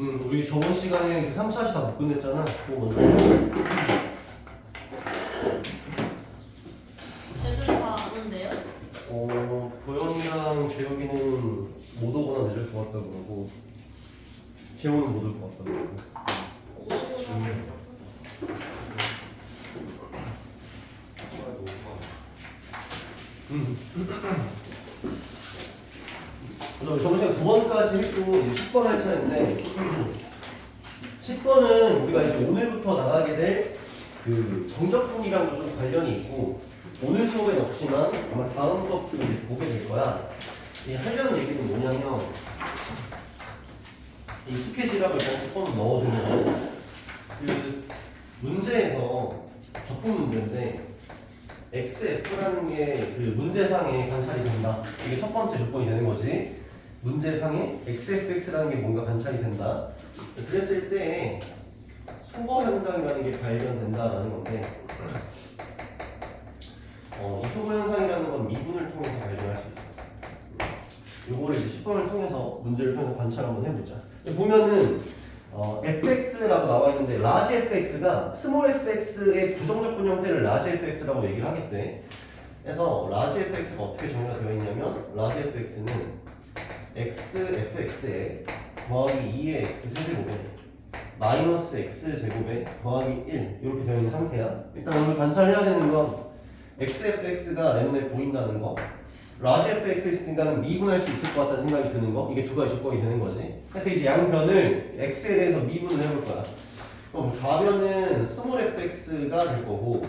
우리 저번 시간에 3, 4시 다 못 끝냈잖아. 그거 먼저. 쟤들 다 아는데요? 보영이랑 재혁이는 못 오거나 늦을 것 같다고 그러고 재호는 못 올 것 같다고 그러고. 저번 시간 9번까지 했고 이제 10번 할 차례인데 10번은 우리가 이제 오늘부터 나가게 될 그 정적분이랑도 좀 관련이 있고 오늘 수업엔 없지만 아마 다음 수업도 이제 보게 될 거야. 이 하려는 얘기는 뭐냐면 이 스케치락을 조금 넣어두는 거. 그 문제에서 적분 문제인데 XF라는 게 그 문제상에 관찰이 된다. 이게 첫 번째 조건이 되는 거지. 문제상에 XFX라는 게 뭔가 관찰이 된다. 그랬을 때 소거 현상이라는 게 발견된다라는 건데 이 소거 현상이라는 건 미분을 통해서 발견할 수 있어. 요거를 이제 10번을 통해서 문제를 통해서 관찰 한번 해보자. 보면은 fx라고 나와 있는데 large fx가 small fx의 부정적분 형태를 large fx라고 얘기를 하겠대. 그래서 large fx가 어떻게 정의가 되어 있냐면 large fx는 x fx에 더하기 2의 x 세제곱에 마이너스 x 제곱에 더하기 1 이렇게 되어 있는 상태야. 일단 오늘 관찰해야 되는 건 x fx가 내 눈에 보인다는 거, large fx니까는 미분할 수 있을 것 같다는 생각이 드는 거, 이게 두 가지 조건이 되는 거지. 그래서 이제 양변을 x에 대해서 미분을 해볼 거야. 그럼 좌변은 small fx가 될 거고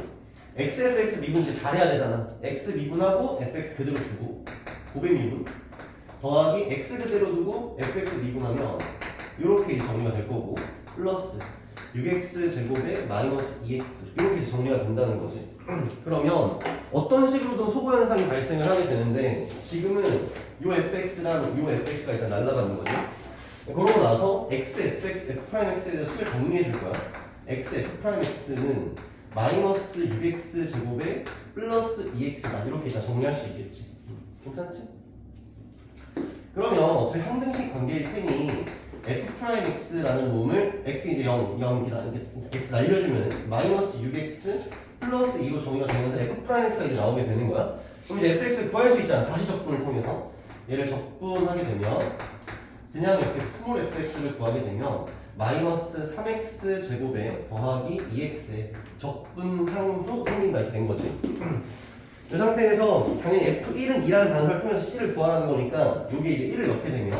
x fx 미분 이제 잘해야 되잖아. x 미분하고 fx 그대로 두고 곱의 미분 더하기 x 그대로 두고 fx 미분하면 이렇게 정리가 될 거고 플러스 6x 제곱에 마이너스 2x 이렇게 정리가 된다는 거지. 그러면 어떤 식으로든 소거 현상이 발생을 하게 되는데 지금은 요 fx랑 요 fx가 일단 날아가는 거지. 그러고 나서 x f'x에 대해서 식을 정리해 줄 거야. x f'x는 마이너스 6x 제곱에 플러스 2x다 이렇게 다 정리할 수 있겠지. 괜찮지? 그러면 어차피 항등식 관계일 테니 f'x라는 놈을 x 이제 0, 0이다. x 날려주면 마이너스 6x 플러스 2로 정의가 되는데 f'x가 이제 나오게 되는 거야. 그럼 이제 fx를 구할 수 있잖아. 다시 적분을 통해서 얘를 적분하게 되면 그냥 스몰 fx를 구하게 되면 마이너스 3x 제곱에 더하기 2x의 적분 상수 생긴다 이렇게 된 거지. 이 상태에서 당연히 f1은 2라는 단서를 통해서 c를 구하라는 거니까 여기 이제 1을 넣게 되면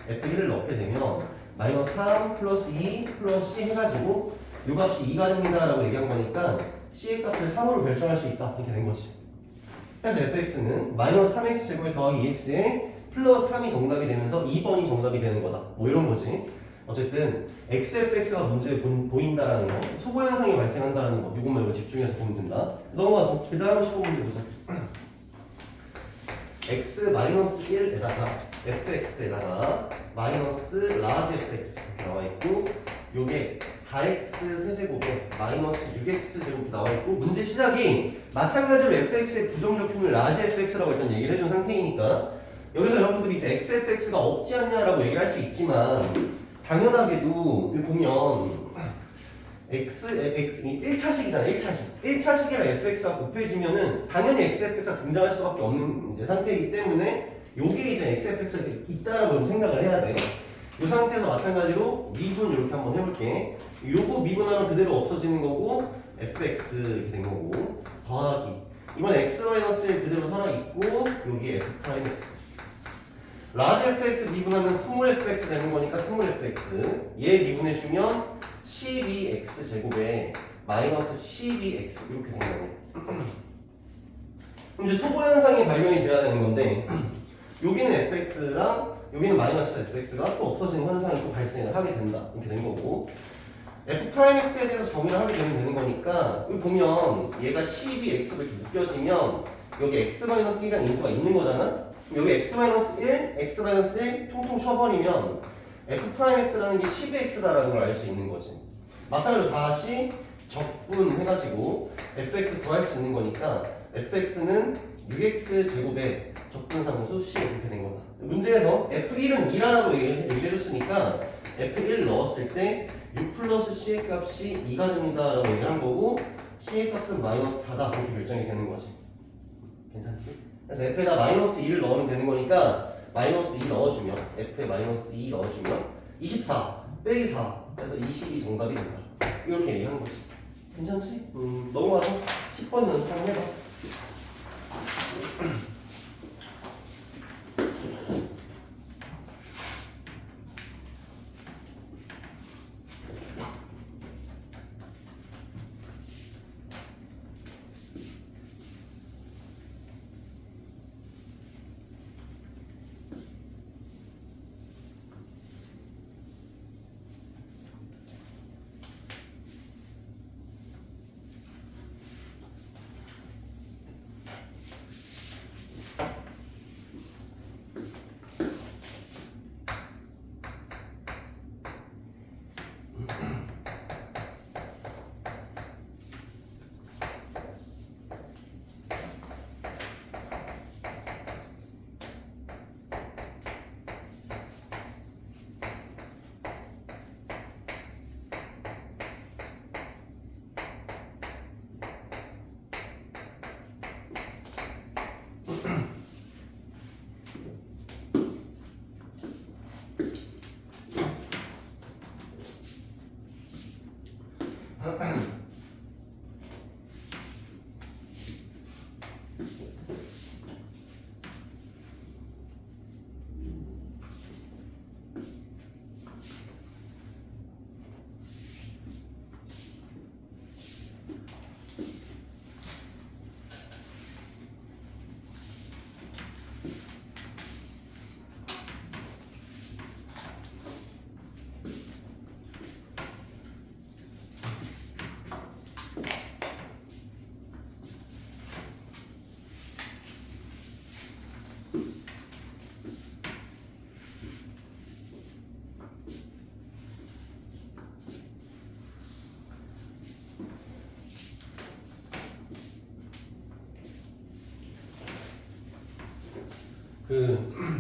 f1을 넣게 되면 마이너스 3 플러스 2 플러스 c 해가지고 이 값이 2가 됩니다 라고 얘기한 거니까 c의 값을 3으로 결정할 수 있다 이렇게 된 거지. 그래서 fx는 마이너스 3x 제곱에 더하기 2x에 플러스 3이 정답이 되면서 2번이 정답이 되는 거다 뭐 이런 거지. 어쨌든 xfx가 문제에 보인다라는 거, 소거 현상이 발생한다는 거 이것만 이거 집중해서 보면 된다. 넘어가서 그 다음 15 문제 보자. x-1에다가 fx에다가 마이너스 라지 fx 나와 있고 요게 4x 세제곱에 마이너스 6x 제곱이 나와 있고 문제 시작이 마찬가지로 fx의 부정적분을 라지 fx라고 일단 얘기를 해준 상태이니까 여기서 여러분들이 이제 xfx가 없지 않냐라고 얘기를 할 수 있지만 당연하게도 여기 보면 x 1차식이잖아. 1차식이랑 fx가 곱해지면은 당연히 xfx가 등장할 수밖에 없는 이제 상태이기 때문에 요게 이제 xfx가 있다라고 생각을 해야 돼. 이 상태에서 마찬가지로 미분 이렇게 한번 해볼게. 요거 미분하면 그대로 없어지는 거고 fx 이렇게 된 거고 더하기 이번에 x-1 그대로 살아있고 여기 f'x 라지 fx 미분하면 스몰 fx 되는 거니까 스몰 fx 얘 미분해주면 12x 제곱에 마이너스 12x 이렇게 되는 거고 그럼 이제 소거 현상이 발견이 돼야 되는 건데 여기는 fx랑 여기는 마이너스 fx가 또 없어지는 현상이 또 발생을 하게 된다 이렇게 된 거고 f'x에 대해서 정의를 하게 되는 거니까 여기 보면 얘가 12x로 이렇게 묶여지면 여기 x-1이라는 인수가 있는 거잖아. 여기 x-1, x-1 통통 쳐버리면 f'x라는 게 12x다라는 걸 알 수 있는 거지. 마찬가지로 다시 적분해가지고 fx 구할 수 있는 거니까 fx는 6x 제곱에 적분상수 c 이렇게 된 거다. 문제에서 f1은 2라고 얘기를 해줬으니까 F1 넣었을 때 U 플러스 C의 값이 2가 됩니다 라고 얘기를 한 거고 C의 값은 마이너스 4다 그렇게 결정이 되는 거지. 괜찮지? 그래서 F에다 마이너스 2를 넣으면 되는 거니까 마이너스 2 넣어주면 F에 마이너스 2 넣어주면 24 빼기 4 그래서 20이 정답이 된다. 이렇게 얘기하는 거지. 괜찮지? 넘어가서 10번 연습 한번 해봐.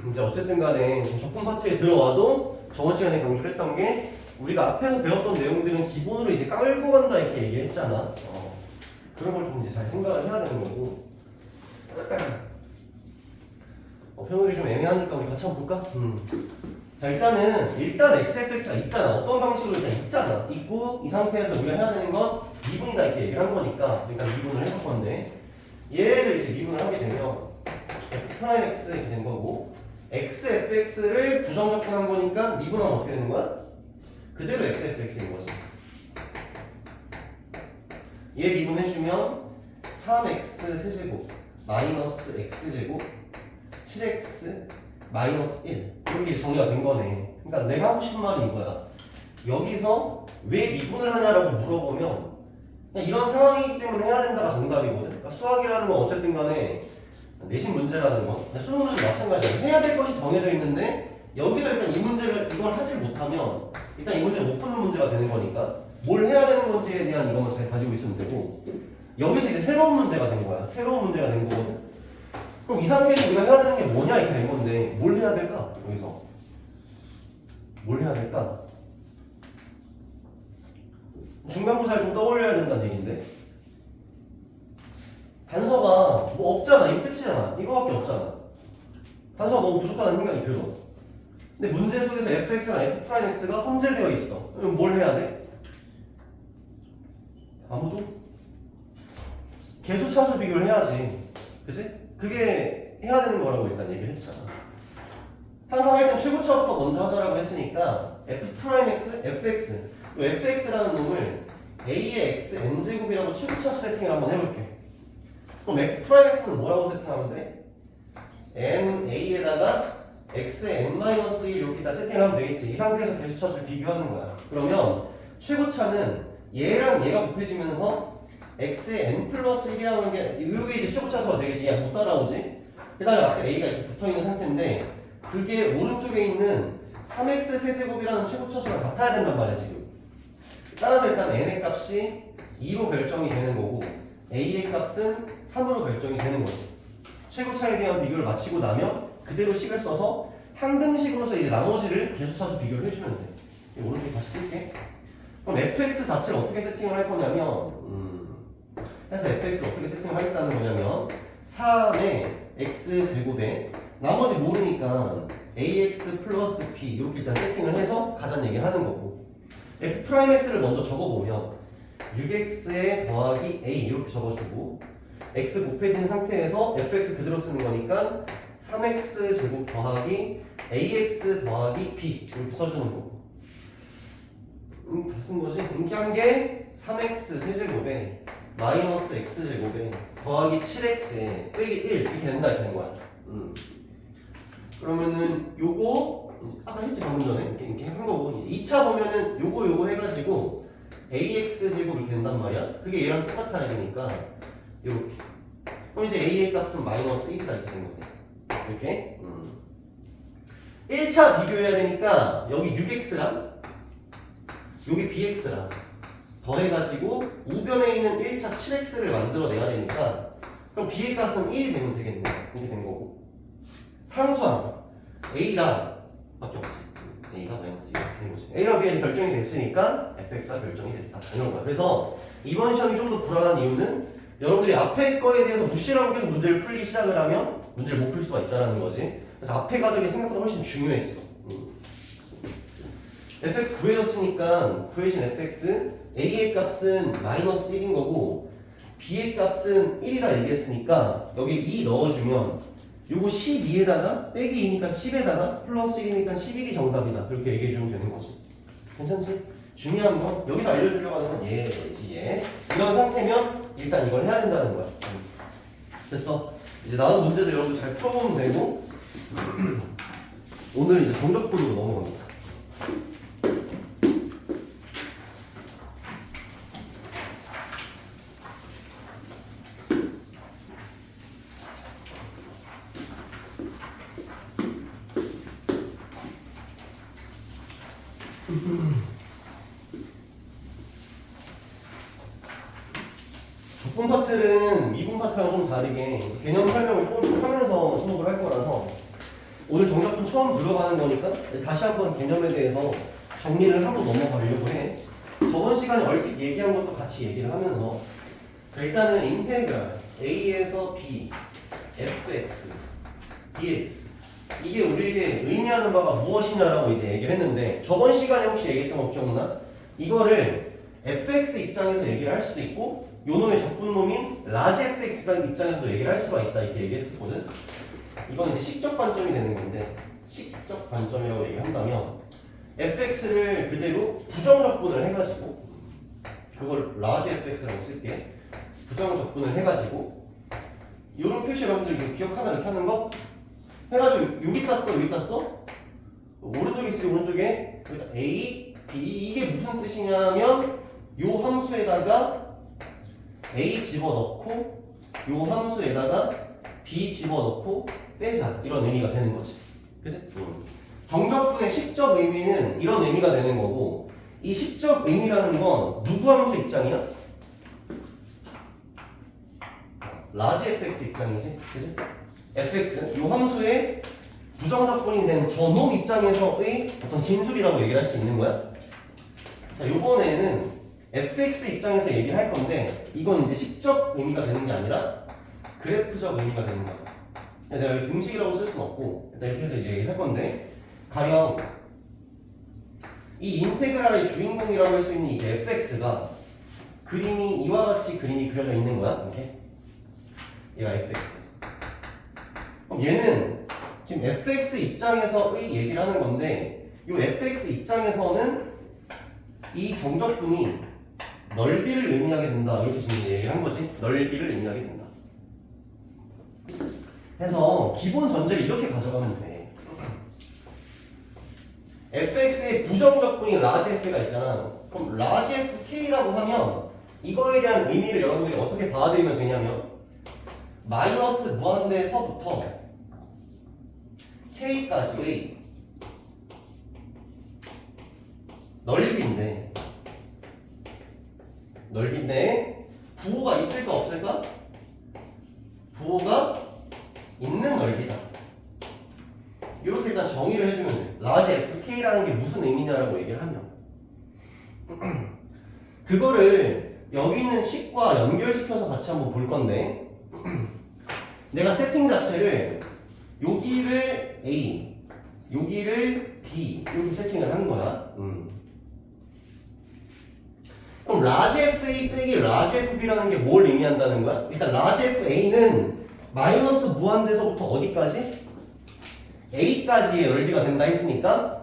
이제 어쨌든 간에 적분 파트에 들어와도 저번 시간에 강조를 했던 게 우리가 앞에서 배웠던 내용들은 기본으로 이제 깔고 간다 이렇게 얘기했잖아. 그런 걸 좀 이제 잘 생각을 해야 되는 거고. 표현이 좀 애매하니까 우리 같이 한번 볼까? 자 일단 XFX가 있잖아. 어떤 방식으로 일단 있잖아. 있고 이 상태에서 우리가 해야 되는 건 미분이다 이렇게 얘기를 한 거니까 일단 미분을 해볼 건데 얘를 이제 미분을 하게 되면 F'X 이렇게 된 거고 XFX를 부정적분한 거니까 미분하면 어떻게 되는 거야? 그대로 XFX인 거지. 얘 미분해주면 3x 세제곱 마이너스 x제곱 7x 마이너스 1 이렇게 정리가 된 거네. 그러니까 내가 하고 싶은 말이 이거야. 여기서 왜 미분을 하냐라고 물어보면 그냥 이런 상황이기 때문에 해야 된다가 정답이거든. 그러니까 수학이라는 건 어쨌든 간에 내신 문제라는 건 수능 문제 마찬가지야. 해야 될 것이 정해져 있는데 여기서 일단 이 문제를 이걸 하질 못하면 일단 이 문제를 못 푸는 문제가 되는 거니까 뭘 해야 되는 건지에 대한 이것만 잘 가지고 있으면 되고 여기서 이제 새로운 문제가 된 거야. 새로운 문제가 된 거거든. 그럼 이 상태에서 우리가 해야 되는 게 뭐냐 이렇게 된 건데 뭘 해야 될까? 여기서 뭘 해야 될까? 중간고사를 좀 떠올려야 된다는 얘기인데 단서가 뭐 없잖아. 이거 끝이잖아. 이거밖에 없잖아. 단서가 너무 부족하다는 생각이 들어. 근데 문제 속에서 fx랑 f'x가 혼재되어 있어. 그럼 뭘 해야 돼? 아무도? 계수차수 비교를 해야지. 그치? 그게 해야 되는 거라고 일단 얘기를 했잖아. 항상 할 땐 최고차부터 먼저 하자라고 했으니까 f'x, fx 이 fx라는 놈을 a의 x n제곱이라고 최고차수 세팅을 한번 해볼게. 그럼 f'x는 뭐라고 세팅하면 돼? n a에다가 x의 n-1 여기다 세팅을 하면 되겠지. 이 상태에서 계수차수를 비교하는 거야. 그러면 최고차는 얘랑 얘가 곱해지면서 x의 n 플러스 1이라는 게 이게 이제 최고차수가 되겠지. 야, 못 따라오지? 그 다음에 앞에 a가 이렇게 붙어있는 상태인데 그게 오른쪽에 있는 3x 세제곱이라는 최고차수랑 같아야 된단 말이야 지금. 따라서 일단 n의 값이 2로 결정이 되는 거고 a의 값은 3으로 결정이 되는 거지. 최고차에 대한 비교를 마치고 나면 그대로 식을 써서 항등식으로서 이제 나머지를 계수차수 비교를 해주면 돼. 오른쪽에 다시 쓸게. 그럼 fx 자체를 어떻게 세팅을 할 거냐면 그래서 fx 어떻게 세팅을 하겠다는 거냐면 3의 x제곱에 나머지 모르니까 ax 플러스 b 이렇게 일단 세팅을 해서 가자는 얘기를 하는 거고 f'x를 먼저 적어보면 6x에 더하기 a 이렇게 적어주고 x 곱해진 상태에서 fx 그대로 쓰는 거니까 3x 제곱 더하기 ax 더하기 b 이렇게 써주는 거고 다 쓴 거지? 이렇게 한 게 3x 세제곱에 마이너스 x제곱에 더하기 7x에 빼기 1 이렇게 된다 이렇게 된 거야. 그러면은 요거 아까 했지 방금 전에 이렇게 한 거고 이제 2차 보면은 요거 해가지고 ax 제곱 이렇게 된단 말이야. 그게 얘랑 똑같아야 되니까 요렇게. 그럼 이제 a의 값은 마이너스 1이다 이렇게 된 거네. 이렇게. 1차 비교해야 되니까 여기 6x랑 여기 bx랑 더해가지고 우변에 있는 1차 7x를 만들어내야 되니까 그럼 b의 값은 1이 되면 되겠네. 이렇게 된 거고 상수항 a랑 밖에 없지. a가 마이너스 2가 되는 거지. a랑 b가 결정이 됐으니까 fx가 결정이 됐다. 이런 거야. 그래서 이번 시험이 좀 더 불안한 이유는 여러분들이 앞에 거에 대해서 무시하고 계속 문제를 풀기 시작을 하면 문제를 못 풀 수가 있다는 거지. 그래서 앞에 과정이 생각보다 훨씬 중요했어. fx 구해졌으니까 구해진 fx a의 값은 마이너스 1인 거고 b의 값은 1이라 얘기했으니까 여기 2 넣어주면 요거 12에다가 빼기 2니까 10에다가 플러스 1이니까 11이 정답이다. 그렇게 얘기해주면 되는 거지. 괜찮지? 중요한 건 여기서 알려주려고 하는 건 얘지 얘. 이런 상태면 일단 이걸 해야 된다는 거야. 됐어. 이제 나온 문제들 여러분들 잘 풀어보면 되고 오늘 이제 정적분으로 넘어갑니다. 적분 파트는 미분 파트랑 좀 다르게 개념 설명을 조금씩 하면서 수업을 할 거라서 오늘 정답분 처음 들어가는 거니까 다시 한번 개념에 대해서 정리를 하고 넘어가려고 해. 저번 시간에 얼핏 얘기한 것도 같이 얘기를 하면서 일단은 인테그랄 a에서 b fx dx 이게 우리에게 의미하는 바가 무엇이냐라고 이제 얘기를 했는데 저번 시간에 혹시 얘기했던 거 기억나? 이거를 fx 입장에서 얘기를 할 수도 있고 요놈의 적분놈인 라지 fx 입장에서도 얘기를 할 수가 있다 이렇게 얘기했었거든. 이건 이제 식적 관점이 되는 건데 식적 관점이라고 얘기한다면 fx를 그대로 부정 적분을 해가지고 그걸 라지 fx라고 쓸게. 부정 적분을 해가지고 요런 표시 여러분들 이거 기억하나 이렇게 하는 거 해가지고 여기 땄어 여기 땄어 오른쪽에 있으니 오른쪽에 a, b 이게 무슨 뜻이냐면 요 함수에다가 a 집어넣고 요 함수에다가 b 집어넣고 빼자 이런 의미가 되는 거지. 그치? 정적분의 식적 의미는 이런 의미가 되는 거고 이 식적 의미라는 건 누구 함수 입장이야? 라지 fx 입장이지. 그치? fx 요 함수의 부정적분이 된 저놈 입장에서의 어떤 진술이라고 얘기를 할 수 있는 거야. 자 요번에는 fx 입장에서 얘기를 할 건데 이건 이제 식적 의미가 되는 게 아니라 그래프적 의미가 되는 거야. 내가 여기 등식이라고 쓸 수는 없고 일단 이렇게 해서 이제 얘기를 할 건데 가령 이 인테그랄의 주인공이라고 할 수 있는 이 fx가 그림이 이와 같이 그림이 그려져 있는 거야. 이렇게 얘가 fx. 그럼 얘는 지금 fx 입장에서의 얘기를 하는 건데 이 fx 입장에서는 이 정적분이 넓이를 의미하게 된다 이렇게 지금 얘기를 한 거지. 넓이를 의미하게 된다. 해서 기본 전제를 이렇게 가져가면 돼. fx의 부정적분이 라지 f가 있잖아. 그럼 라지 fk라고 하면 이거에 대한 의미를 여러분들이 어떻게 받아들이면 되냐면 마이너스 무한대에서부터 k까지의 넓이인데 부호가 있을까 없을까? 부호가 있는 넓이다. 이렇게 일단 정의를 해주면 돼. 라지 fk라는 게 무슨 의미냐라고 얘기를 하면 그거를 여기 있는 식과 연결시켜서 같이 한번 볼 건데 내가 세팅 자체를 여기를 A, 여기를 B 이렇게 세팅을 한 거야. 그럼 라지 FA 빼기 라지 FB라는 게 뭘 의미한다는 거야? 일단 라지 FA는 마이너스 무한대서부터 어디까지? A까지의 넓이가 된다 했으니까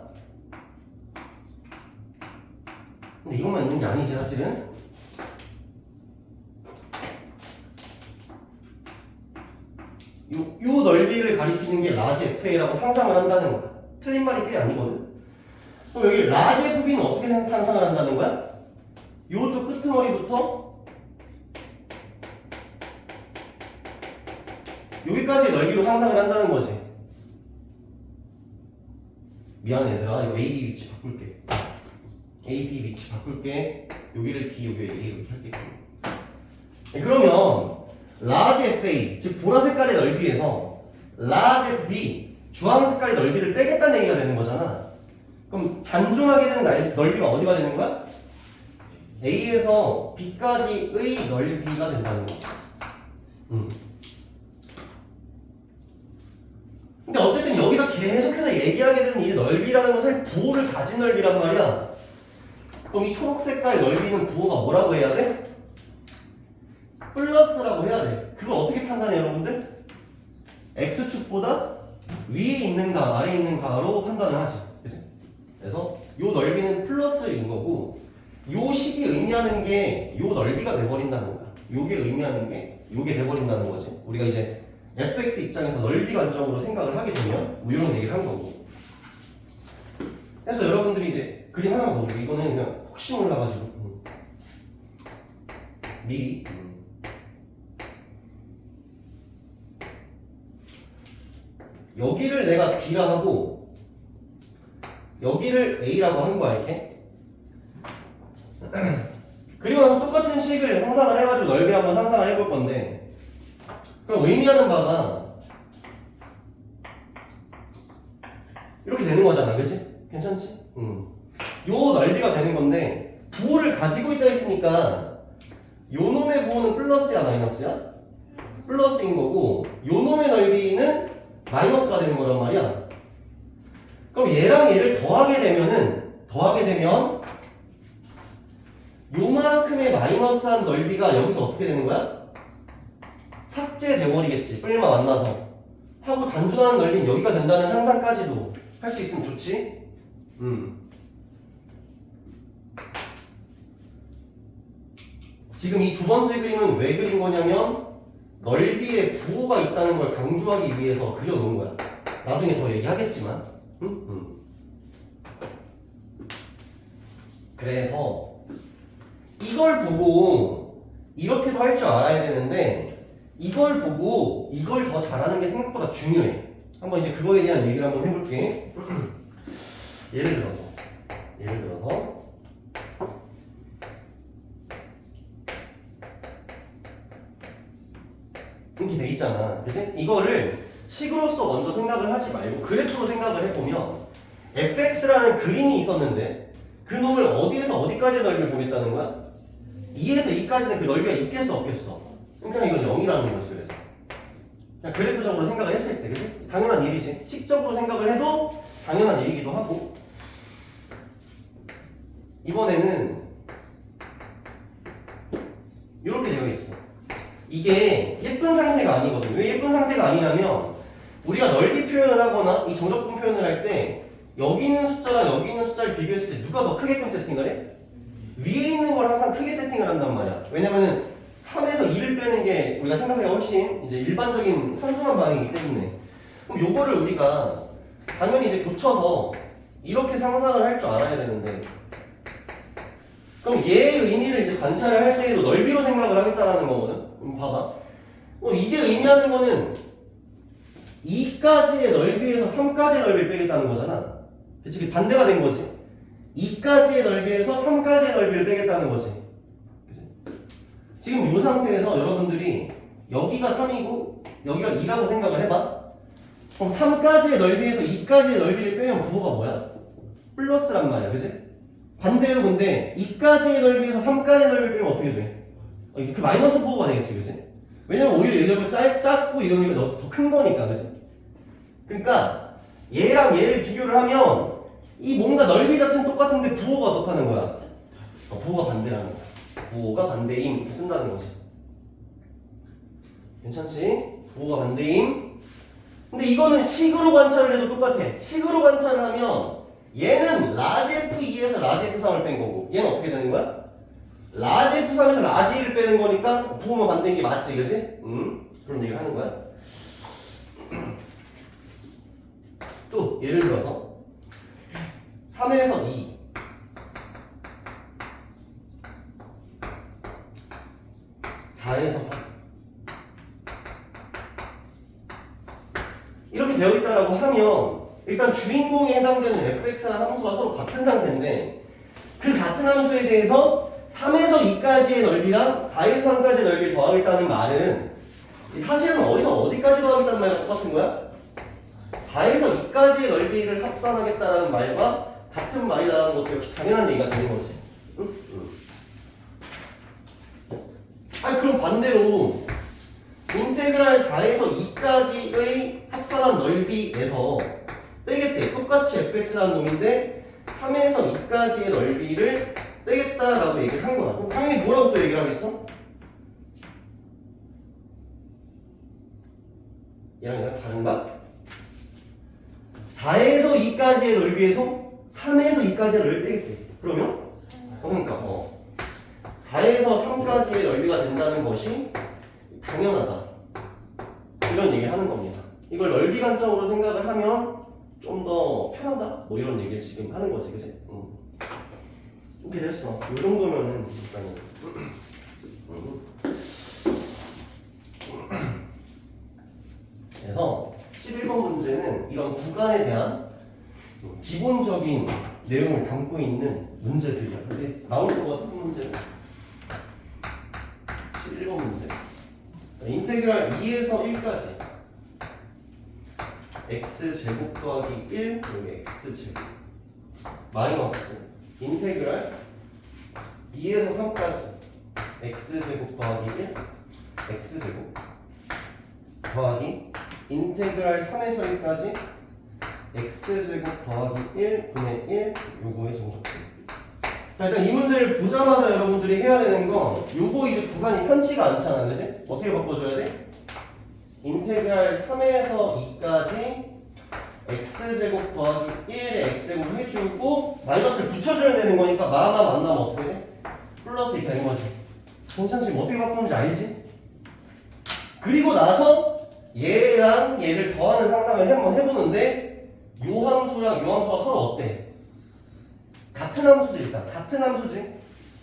근데 이것만 있는 게 아니지 사실은. 요 넓이를 가리키는 게 라지 FA라고 상상을 한다는 거야. 틀린 말이 꽤 아니거든. 그럼 여기 라지 FB는 어떻게 상상을 한다는 거야? 요쪽 끄트머리부터 여기까지 넓이로 상상을 한다는 거지. 미안해 얘들아 이거 A, B 위치 바꿀게. A, B 위치 바꿀게. 여기를 B, 여기를 A 이렇게 할게. 그러면 라지 FA 즉 보라 색깔의 넓이에서 라지 FB 주황 색깔의 넓이를 빼겠다는 얘기가 되는 거잖아. 그럼 잔존하게 되는 넓이가 어디가 되는 거야? A에서 B까지의 넓이가 된다는 거야. 근데 어쨌든 여기서 계속해서 얘기하게 되는 이 넓이라는 것은 부호를 가진 넓이란 말이야. 그럼 이 초록 색깔 넓이는 부호가 뭐라고 해야 돼? 플러스라고 해야 돼. 그걸 어떻게 판단해 여러분들? X축보다 위에 있는가 아래에 있는가로 판단을 하지. 그치? 그래서 요 넓이는 플러스인 거고 요 식이 의미하는 게 요 넓이가 돼버린다는 거야. 요게 의미하는 게 요게 돼버린다는 거지. 우리가 이제 fx 입장에서 넓이 관점으로 생각을 하게 되면 뭐 이런 얘기를 한 거고. 그래서 여러분들이 이제 그림 하나만 더 볼게요. 이거는 그냥 혹시 몰라가지고 미리 여기를 내가 B라 하고 여기를 A라고 한 거야 이렇게. 그리고 나서 똑같은 식을 상상을 해가지고 넓이 한번 상상을 해볼 건데 그럼 의미하는 바가 이렇게 되는 거잖아, 그치? 괜찮지? 요 넓이가 되는 건데 부호를 가지고 있다 했으니까 요 놈의 부호는 플러스야 마이너스야? 플러스인 거고 요 놈의 넓이는 마이너스가 되는 거란 말이야. 그럼 얘랑 얘를 더하게 되면 요만큼의 마이너스한 넓이가 여기서 어떻게 되는 거야? 삭제돼 버리겠지. 뿔만 만나서 하고 잔존하는 넓이는 여기가 된다는 상상까지도 할 수 있으면 좋지. 지금 이 두 번째 그림은 왜 그린 거냐면 넓이에 부호가 있다는 걸 강조하기 위해서 그려놓은 거야. 나중에 더 얘기하겠지만. 그래서 이걸 보고 이렇게도 할 줄 알아야 되는데 이걸 보고 이걸 더 잘하는 게 생각보다 중요해. 한번 이제 그거에 대한 얘기를 한번 해볼게. 예를 들어서 이렇게 돼 있잖아, 그치? 이거를 식으로서 먼저 생각을 하지 말고 그래프로 생각을 해보면 fx라는 그림이 있었는데 그 놈을 어디에서 어디까지 넓이를 보겠다는 거야? 2에서 2까지는 그 넓이가 있겠어 없겠어? 그러니까 이건 0이라는 거지. 그래서 그냥 그래프적으로 생각을 했을 때, 그치? 당연한 일이지. 식적으로 생각을 해도 당연한 일이기도 하고. 이번에는 이렇게 되어 있어. 이게 예쁜 상태가 아니거든. 왜 예쁜 상태가 아니냐면 우리가 넓이 표현을 하거나 이 정적분 표현을 할 때 여기 있는 숫자랑 여기 있는 숫자를 비교했을 때 누가 더 크게끔 세팅을 해? 위에 있는 걸 항상 크게 세팅을 한단 말이야. 왜냐면은 3에서 2를 빼는 게 우리가 생각하기가 훨씬 이제 일반적인 선순환 반응이기 때문에. 그럼 요거를 우리가 당연히 이제 고쳐서 이렇게 상상을 할 줄 알아야 되는데 그럼 얘의 의미를 이제 관찰을 할 때에도 넓이로 생각을 하겠다라는 거거든. 봐봐. 이게 의미하는 거는 2까지의 넓이에서 3까지의 넓이를 빼겠다는 거잖아. 그치? 반대가 된 거지. 2까지의 넓이에서 3까지의 넓이를 빼겠다는 거지. 그치? 지금 이 상태에서 여러분들이 여기가 3이고 여기가 2라고 생각을 해봐. 그럼 3까지의 넓이에서 2까지의 넓이를 빼면 부호가 뭐야? 플러스란 말이야. 그치? 반대로 근데 2까지의 넓이에서 3까지의 넓이를 빼면 어떻게 돼? 이렇게 마이너스 4가 되겠지, 그지? 왜냐면 오히려 얘네가 작고 이거는 더 큰 거니까, 그지? 그러니까 얘랑 얘를 비교를 하면 이 뭔가 넓이 자체는 똑같은데 부호가 어떻다는 거야? 부호가 반대라는 거야. 부호가 반대임 이렇게 쓴다는 거지. 괜찮지? 부호가 반대임. 근데 이거는 식으로 관찰을 해도 똑같아. 식으로 관찰을 하면 얘는 라지 F2에서 라지 F3을 뺀 거고 얘는 어떻게 되는 거야? 라지 F3에서 라지 1을 빼는 거니까 부호만 반대인 게 맞지, 그지? 그런 얘기를 하는 거야. 또 예를 들어서 3에서 2 4에서 3 이렇게 되어 있다라고 하면 일단 주인공에 해당되는 fx라는 함수가 서로 같은 상태인데 그 같은 함수에 대해서 3에서 2까지의 넓이랑 4에서 3까지의 넓이를 더하겠다는 말은 사실은 어디까지 더하겠다는 말이랑 똑같은 거야? 4에서 2까지의 넓이를 합산하겠다라는 말과 같은 말이라는 것도 역시 당연한 얘기가 되는 거지. 아니 그럼 반대로 인테그랄 4에서 2까지의 합산한 넓이에서 빼겠대. 똑같이 fx라는 놈인데 3에서 2까지의 넓이를 빼겠다라고 얘기를 한 거야. 그럼 당연히 뭐라고 또 얘기를 하겠어? 얘랑 다른가? 4에서 2까지의 넓이에서 3에서 2까지의 넓이를 빼겠대. 그러면? 그러니까 4에서 3까지의 넓이가 된다는 것이 당연하다. 이런 얘기를 하는 겁니다. 이걸 넓이 관점으로 생각을 하면 좀 더 편하다? 뭐 이런 얘기를 지금 하는 거지, 그치? 이렇게 됐어. 이 정도면은 일단은. 그래서 11번 문제는 이런 구간에 대한 기본적인 내용을 담고 있는 문제들이야. 근데 나올 것 같은 문제는 11번 문제. 인테그랄 2에서 1까지 x제곱 더하기 1 여기 x제곱 마이너스 인테그랄 2에서 3까지 x제곱 더하기 1 x제곱 더하기 인테그랄 3에서 1까지 x제곱 더하기 1 분의 1 요거의 정적분. 자, 일단 이 문제를 보자마자 여러분들이 해야 되는 건 요거 이제 구간이 편치가 않잖아, 그지? 어떻게 바꿔줘야 돼? 인테그랄 3에서 2까지 x제곱 더하기 1의 x제곱 해주고 마이너스를 붙여줘야 되는 거니까 마마 만나면 어떻게 돼? 플러스 이렇게 되는 거지. 괜찮지? 뭐 어떻게 바꾸는지 알지? 그리고 나서 얘랑 얘를 더하는 상상을 한번 해보는데 요 함수랑 요 함수가 서로 어때? 같은 함수지 일단. 같은 함수지.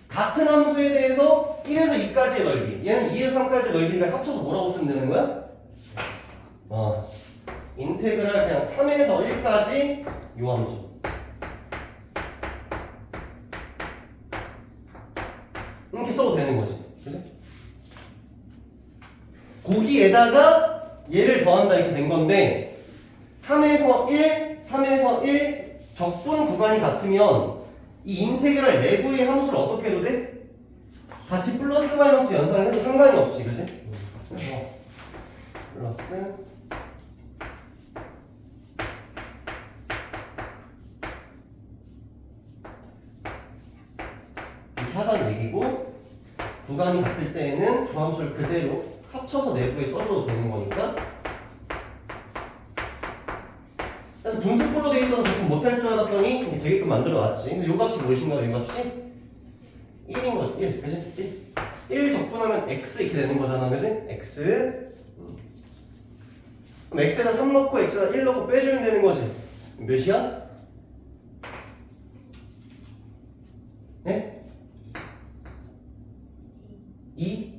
같은 함수에 대해서 1에서 2까지의 넓이 얘는 2에서 3까지의 넓이가 합쳐서 뭐라고 쓰면 되는 거야? 인테그랄 그냥 3에서 1까지 요 함수. 이렇게 써도 되는 거지. 그치? 거기에다가 얘를 더한다 이렇게 된 건데 3에서 1 적분 구간이 같으면 이 인테그랄 내부의 함수를 어떻게 해도 돼? 같이 플러스 마이너스 연산을 해도 상관이 없지, 그치? 그래서 플러스 이렇게 하자는 얘기고 구간이 같을 때에는 두 함수를 그대로 합쳐서 내부에 써줘도 되는 거니까. 그래서 분수꼴로 돼 있어서 조금 못할 줄 알았더니 되게끔 만들어놨지. 근데 요 값이 무엇인가? 요 값이 1인 거지. 1. 그치? 1 적분하면 x 이렇게 되는 거잖아. 그치? x. 그럼 x에다 3 넣고 x에다 1 넣고 빼주면 되는 거지. 몇이야? 네? 2?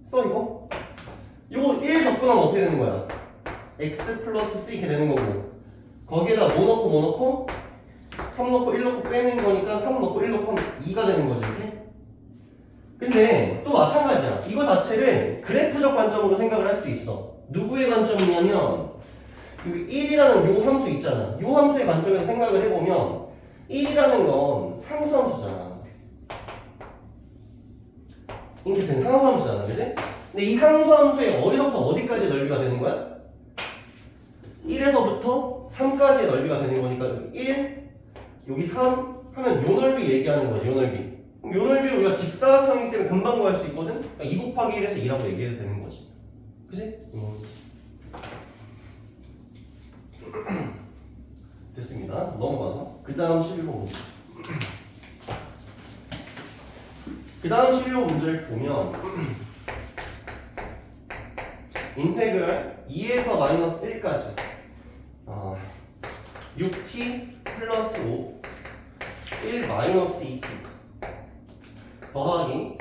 써 이거? 이거 1 적분하면 어떻게 되는 거야? x 플러스 c 이렇게 되는 거고 거기에다 뭐 넣고 3 넣고 1 넣고 빼는 거니까 3 넣고 1 넣고 하면 2가 되는 거죠 이렇게? 근데 또 마찬가지야. 이거 자체를 그래프적 관점으로 생각을 할 수 있어. 누구의 관점이냐면 여기 1이라는 요 함수 있잖아. 요 함수의 관점에서 생각을 해보면 1이라는 건 상수함수잖아. 이렇게 된 상수함수잖아, 그치? 근데 이 상수함수의 어디서부터 어디까지 넓이가 되는 거야? 1에서부터 3까지의 넓이가 되는 거니까 1, 여기 3 하면 요 넓이 얘기하는 거지, 요 넓이. 그럼 요 넓이를 우리가 직사각형이기 때문에 금방 구할 수 있거든? 그러니까 2 곱하기 1에서 2라고 얘기해도 되는 거지. 그치? 됐습니다. 넘어가서 그 다음 11번 문제. 그 다음 11번 문제를 보면 인테그럴 2에서 마이너스 1까지 6t 플러스 5 1 마이너스 2t 더하기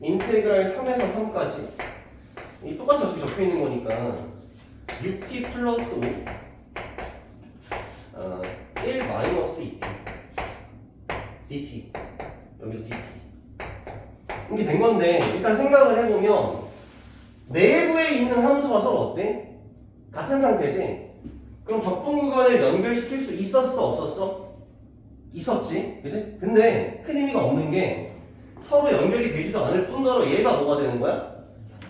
인테그랄 3에서 3까지 이 똑같이 어차피 적혀있는 거니까 6t 플러스 5 1 마이너스 2t dt 여기도 dt 이렇게 된 건데 일단 생각을 해보면 내부에 있는 함수가 서로 어때? 같은 상태지? 그럼 적분 구간을 연결시킬 수 있었어 없었어? 있었지 그치? 근데 큰 의미가 없는 게 서로 연결이 되지도 않을 뿐더러 얘가 뭐가 되는 거야?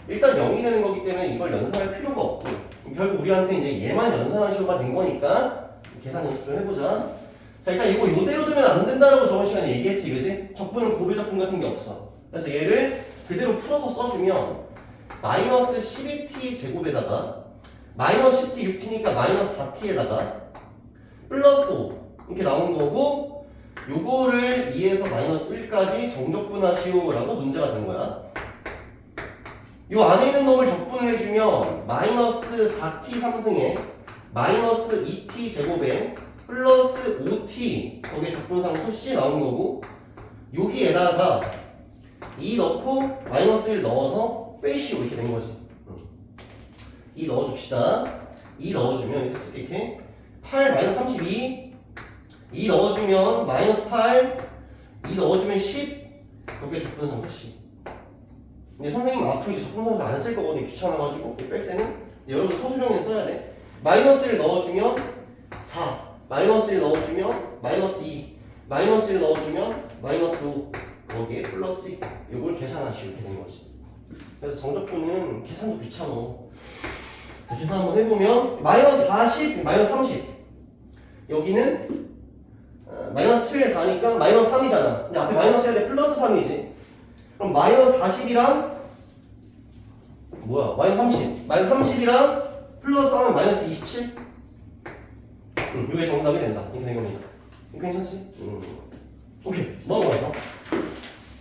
일단 0이 되는 거기 때문에 이걸 연산할 필요가 없고 결국 우리한테 이제 얘만 연산하시오가 된 거니까 계산 연습 좀 해보자. 자 일단 이거 요대로 두면 안 된다라고 저번 시간에 얘기했지 그치? 적분은 고배 적분 같은 게 없어. 그래서 얘를 그대로 풀어서 써주면 마이너스 12t 제곱에다가 마이너스 10t 6t니까 마이너스 4t에다가 플러스 5 이렇게 나온 거고 요거를 2에서 마이너스 1까지 정적분하시오라고 문제가 된 거야. 요 안에 있는 놈을 적분을 해주면 마이너스 4t 3승에 마이너스 2t 제곱에 플러스 5t 거기에 적분상수 c 나온 거고 여기에다가 2 넣고 마이너스 1 넣어서 빼시오 이렇게 된 거지. 2 넣어줍시다. 2 넣어주면 이렇게 쓸게 이렇게 8 마이너스 32 2 넣어주면 마이너스 8 2 넣어주면 10 거기에 적분상수 c. 근데 선생님 앞으로 이제 적분상수 안 쓸 거거든요. 귀찮아가지고 뺄 때는 여러분 소수령에 써야 돼. 마이너스 1 넣어주면 4 마이너스 1 넣어주면 마이너스 2 마이너스 1 넣어주면 마이너스 5 거기에 플러스 2 이걸 계산하시오 이렇게 된 거지. 그래서 정적분은 계산도 귀찮아. 자, 계산 한번 해보면 마이너스 40 마이너스 30 여기는 마이너스 7에 4니까 마이너스 3이잖아. 근데 앞에 마이너스 해야 돼. 플러스 3이지. 그럼 마이너스 40이랑 뭐야 마이너스 30 마이너스 30이랑 플러스 하면 마이너스 27 이게 정답이 된다. 이렇게 된 겁니다. 이거 괜찮지? 오케이 넘어가서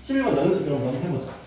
11번 연습 이런 거 한번 해보자.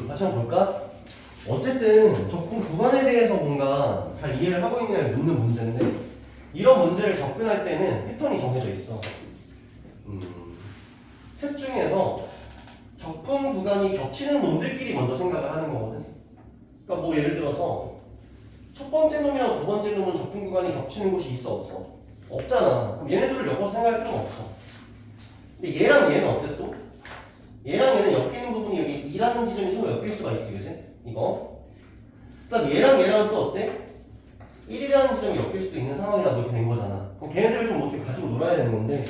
다시 한번 볼까? 어쨌든 적분 구간에 대해서 뭔가 잘 이해를 하고 있느냐를 묻는 문제인데 이런 문제를 접근할 때는 패턴이 정해져 있어. 셋 중에서 접근 구간이 겹치는 놈들끼리 먼저 생각을 하는 거거든. 그러니까 뭐 예를 들어서 첫 번째 놈이랑 두 번째 놈은 접근 구간이 겹치는 곳이 있어 없어? 없잖아. 그럼 얘네들을 엮어서 생각할 필요는 없어. 근데 얘랑 얘는 어때 또? 얘랑 얘는 엮이는 부분이 여기 2라는 지점이 서로 엮일 수가 있지, 그치? 이거. 그 다음 얘랑 얘랑은 또 어때? 1이라는 지점이 엮일 수도 있는 상황이라 뭐 이렇게 된 거잖아. 그럼 걔네들을 좀 이렇게 가지고 놀아야 되는 건데,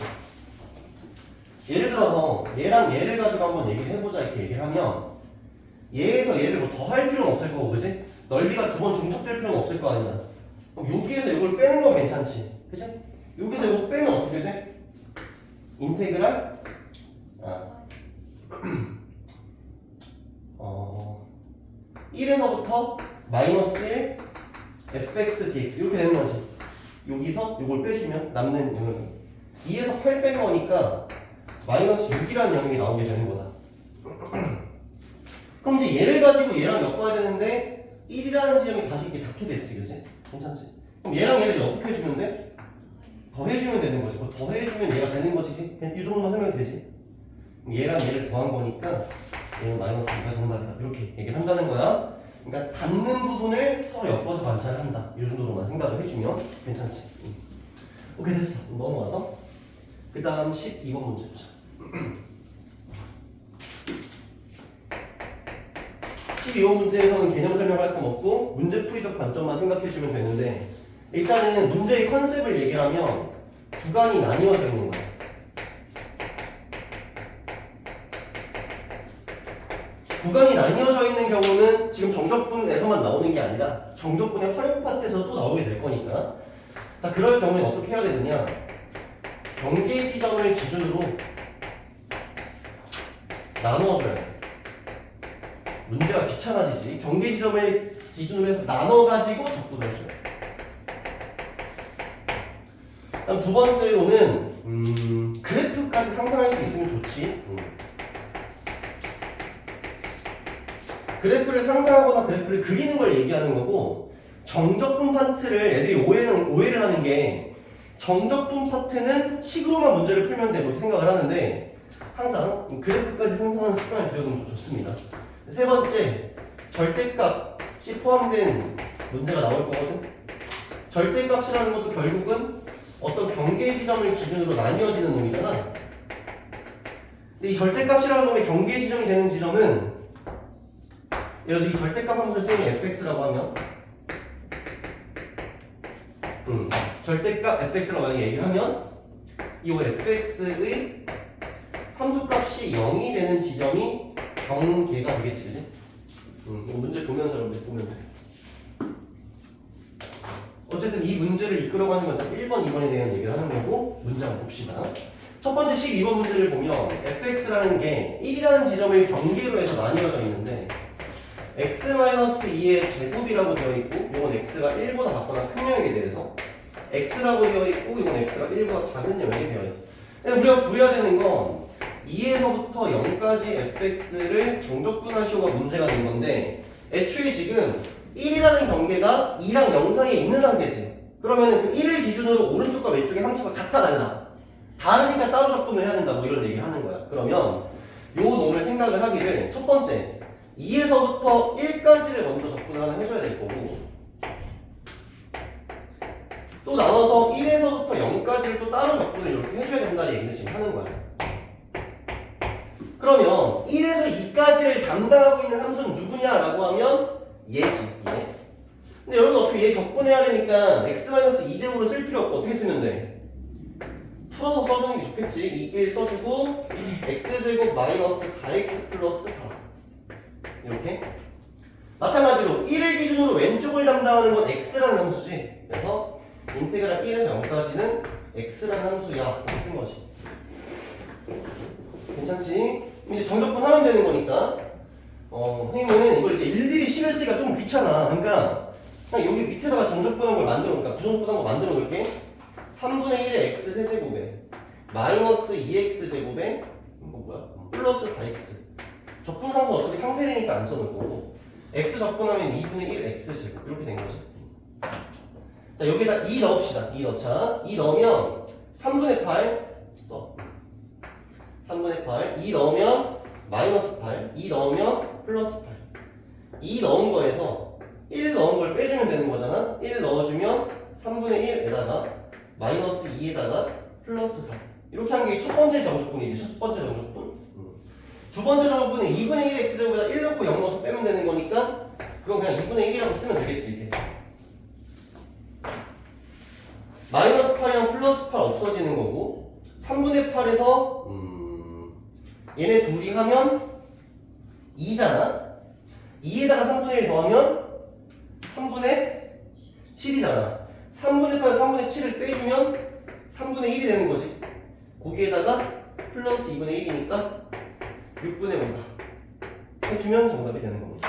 예를 들어서 얘랑 얘를 가지고 한번 얘기를 해보자 이렇게 얘기를 하면 얘에서 얘를 뭐 더 할 필요는 없을 거고, 그치? 넓이가 두 번 중첩될 필요는 없을 거 아니야. 그럼 여기에서 이걸 빼는 건 괜찮지, 그치? 여기서 이거 빼면 어떻게 돼? 인테그랄 1에서부터 마이너스 1 fx dx 이렇게 되는 거지. 여기서 이걸 빼주면 남는 영역이 2에서 8 뺀 거니까 마이너스 6이라는 영역이 나오게 되는 거다. 그럼 이제 얘를 가지고 얘랑 엮어야 되는데 1이라는 지점이 다시 이렇게 닿게 됐지, 그치? 괜찮지? 그럼 얘랑 얘를 이제 어떻게 해주면 돼? 더해주면 되는 거지. 더해주면 얘가 되는 거지. 그냥 이 정도만 설명이 되지. 얘랑 얘를 더한 거니까 얘는 마이너스 2가 정답이다. 이렇게 얘기를 한다는 거야. 그러니까 닿는 부분을 서로 엮어서 관찰한다. 이 정도로만 생각을 해주면 괜찮지. 오케이, 됐어. 넘어가서 그 다음 12번 문제 보자. 12번 문제에서는 개념 설명할 건 없고 문제풀이적 관점만 생각해주면 되는데, 일단은 문제의 컨셉을 얘기를 하면 구간이 나뉘어져 있는 거야. 구간이 나뉘어져 있는 경우는 지금 정적분에서만 나오는 게 아니라 정적분의 활용 파트에서 또 나오게 될 거니까, 자, 그럴 경우에 어떻게 해야 되느냐, 경계 지점을 기준으로 나누어줘야 돼. 문제가 귀찮아지지. 경계 지점을 기준으로 해서 나눠가지고 적분을 해줘요. 그다음 두 번째로는 그래프까지 상상할 수 있으면 좋지. 그래프를 상상하거나 그래프를 그리는 걸 얘기하는 거고, 정적분 파트를 애들이 오해를 하는 게, 정적분 파트는 식으로만 문제를 풀면 되고 이렇게 생각을 하는데, 항상 그래프까지 상상하는 습관을 들여두면 좀 좋습니다. 세 번째, 절대값이 포함된 문제가 나올 거거든. 절대값이라는 것도 결국은 어떤 경계 지점을 기준으로 나뉘어지는 놈이잖아. 근데 이 절대값이라는 놈의 경계 지점이 되는 지점은, 예를 들어 이 절대값 함수를 쓰는 fx라고 하면, 절대값 fx라고 만약에 얘기를 하면, 이 fx의 함수값이 0이 되는 지점이 경계가 되겠지, 그지? 이거 문제 보면서 여러분들 보면 돼. 어쨌든 이 문제를 이끌어가는 건 1번, 2번에 대한 얘기를 하는 거고, 문제 한번 봅시다. 첫 번째 12번 문제를 보면 fx라는 게 1이라는 지점을 경계로 해서 나뉘어져 있는데, x-2의 제곱이라고 되어 있고, 이건 x가 1보다 작거나 큰 영역에 대해서 x라고 되어 있고, 이건 x가 1보다 작은 영역에 되어 있고, 우리가 구해야 되는 건 2에서부터 0까지 fx를 정적분하시오가 문제가 된 건데, 애초에 지금 1이라는 경계가 2랑 0 사이에 있는 상태지. 그러면 그 1을 기준으로 오른쪽과 왼쪽의 함수가 같아 달라? 다르니까 따로 적분을 해야 된다, 뭐 이런 얘기를 하는 거야. 그러면 요 놈을 생각을 하기를, 첫 번째 2에서부터 1까지를 먼저 적분을 하나 해줘야 될 거고, 또 나눠서 1에서부터 0까지를 또 따로 적분을 이렇게 해줘야 된다는 얘기를 지금 하는 거야. 그러면 1에서 2까지를 담당하고 있는 함수는 누구냐라고 하면 얘지, 얘. 근데 여러분 어차피 얘 적분해야 되니까 x-2제곱을 쓸 필요 없고 어떻게 쓰면 돼? 풀어서 써주는 게 좋겠지. 1 써주고 x제곱 마이너스 4x 플러스 4 이렇게. 마찬가지로 1을 기준으로 왼쪽을 담당하는 건 x라는 함수지. 그래서 인테그랄 1에서 0까지는 x라는 함수야, 이렇게 쓴 거지. 괜찮지? 이제 정적분 하면 되는 거니까, 선생님은 이걸 이제 일일이 실을 쓰기가 좀 귀찮아. 그러니까 그냥 여기 밑에다가 정적분한 걸 만들어 놓을까? 부정적분한 거 만들어 놓을게. 3분의 1의 x 세제곱에 마이너스 2x 제곱에 이거 뭐야? 플러스 4x. 적분상수 어차피 상세되니까 안 써놓을 거고, x 적분하면 2분의 1 x 제곱 이렇게 된 거지. 자, 여기다 2 넣읍시다. 2 넣자. 2 넣으면 3분의 8 써. 3분의 8. 2 넣으면 마이너스 8. 2 넣으면 플러스 8. 2 넣은 거에서 1 넣은 걸 빼주면 되는 거잖아. 1 넣어주면 3분의 1에다가 마이너스 2에다가 플러스 4. 이렇게 한 게 첫 번째 정적분이지. 첫 번째 정적분. 두 번째 정적분은 2분의 1 x제곱에다 1 넣고 0 넣어서 빼면 되는 거니까 그건 그냥 2분의 1이라고 쓰면 되겠지. 이렇게. 마이너스 8이랑 플러스 8 없어지는 거고 3분의 8에서 얘네 둘이 하면 2잖아. 2에다가 3분의 1 더하면 3분의 7이잖아. 3분의 8, 3분의 7을 빼주면 3분의 1이 되는 거지. 거기에다가 플러스 2분의 1이니까 6분의 5다. 해주면 정답이 되는 겁니다.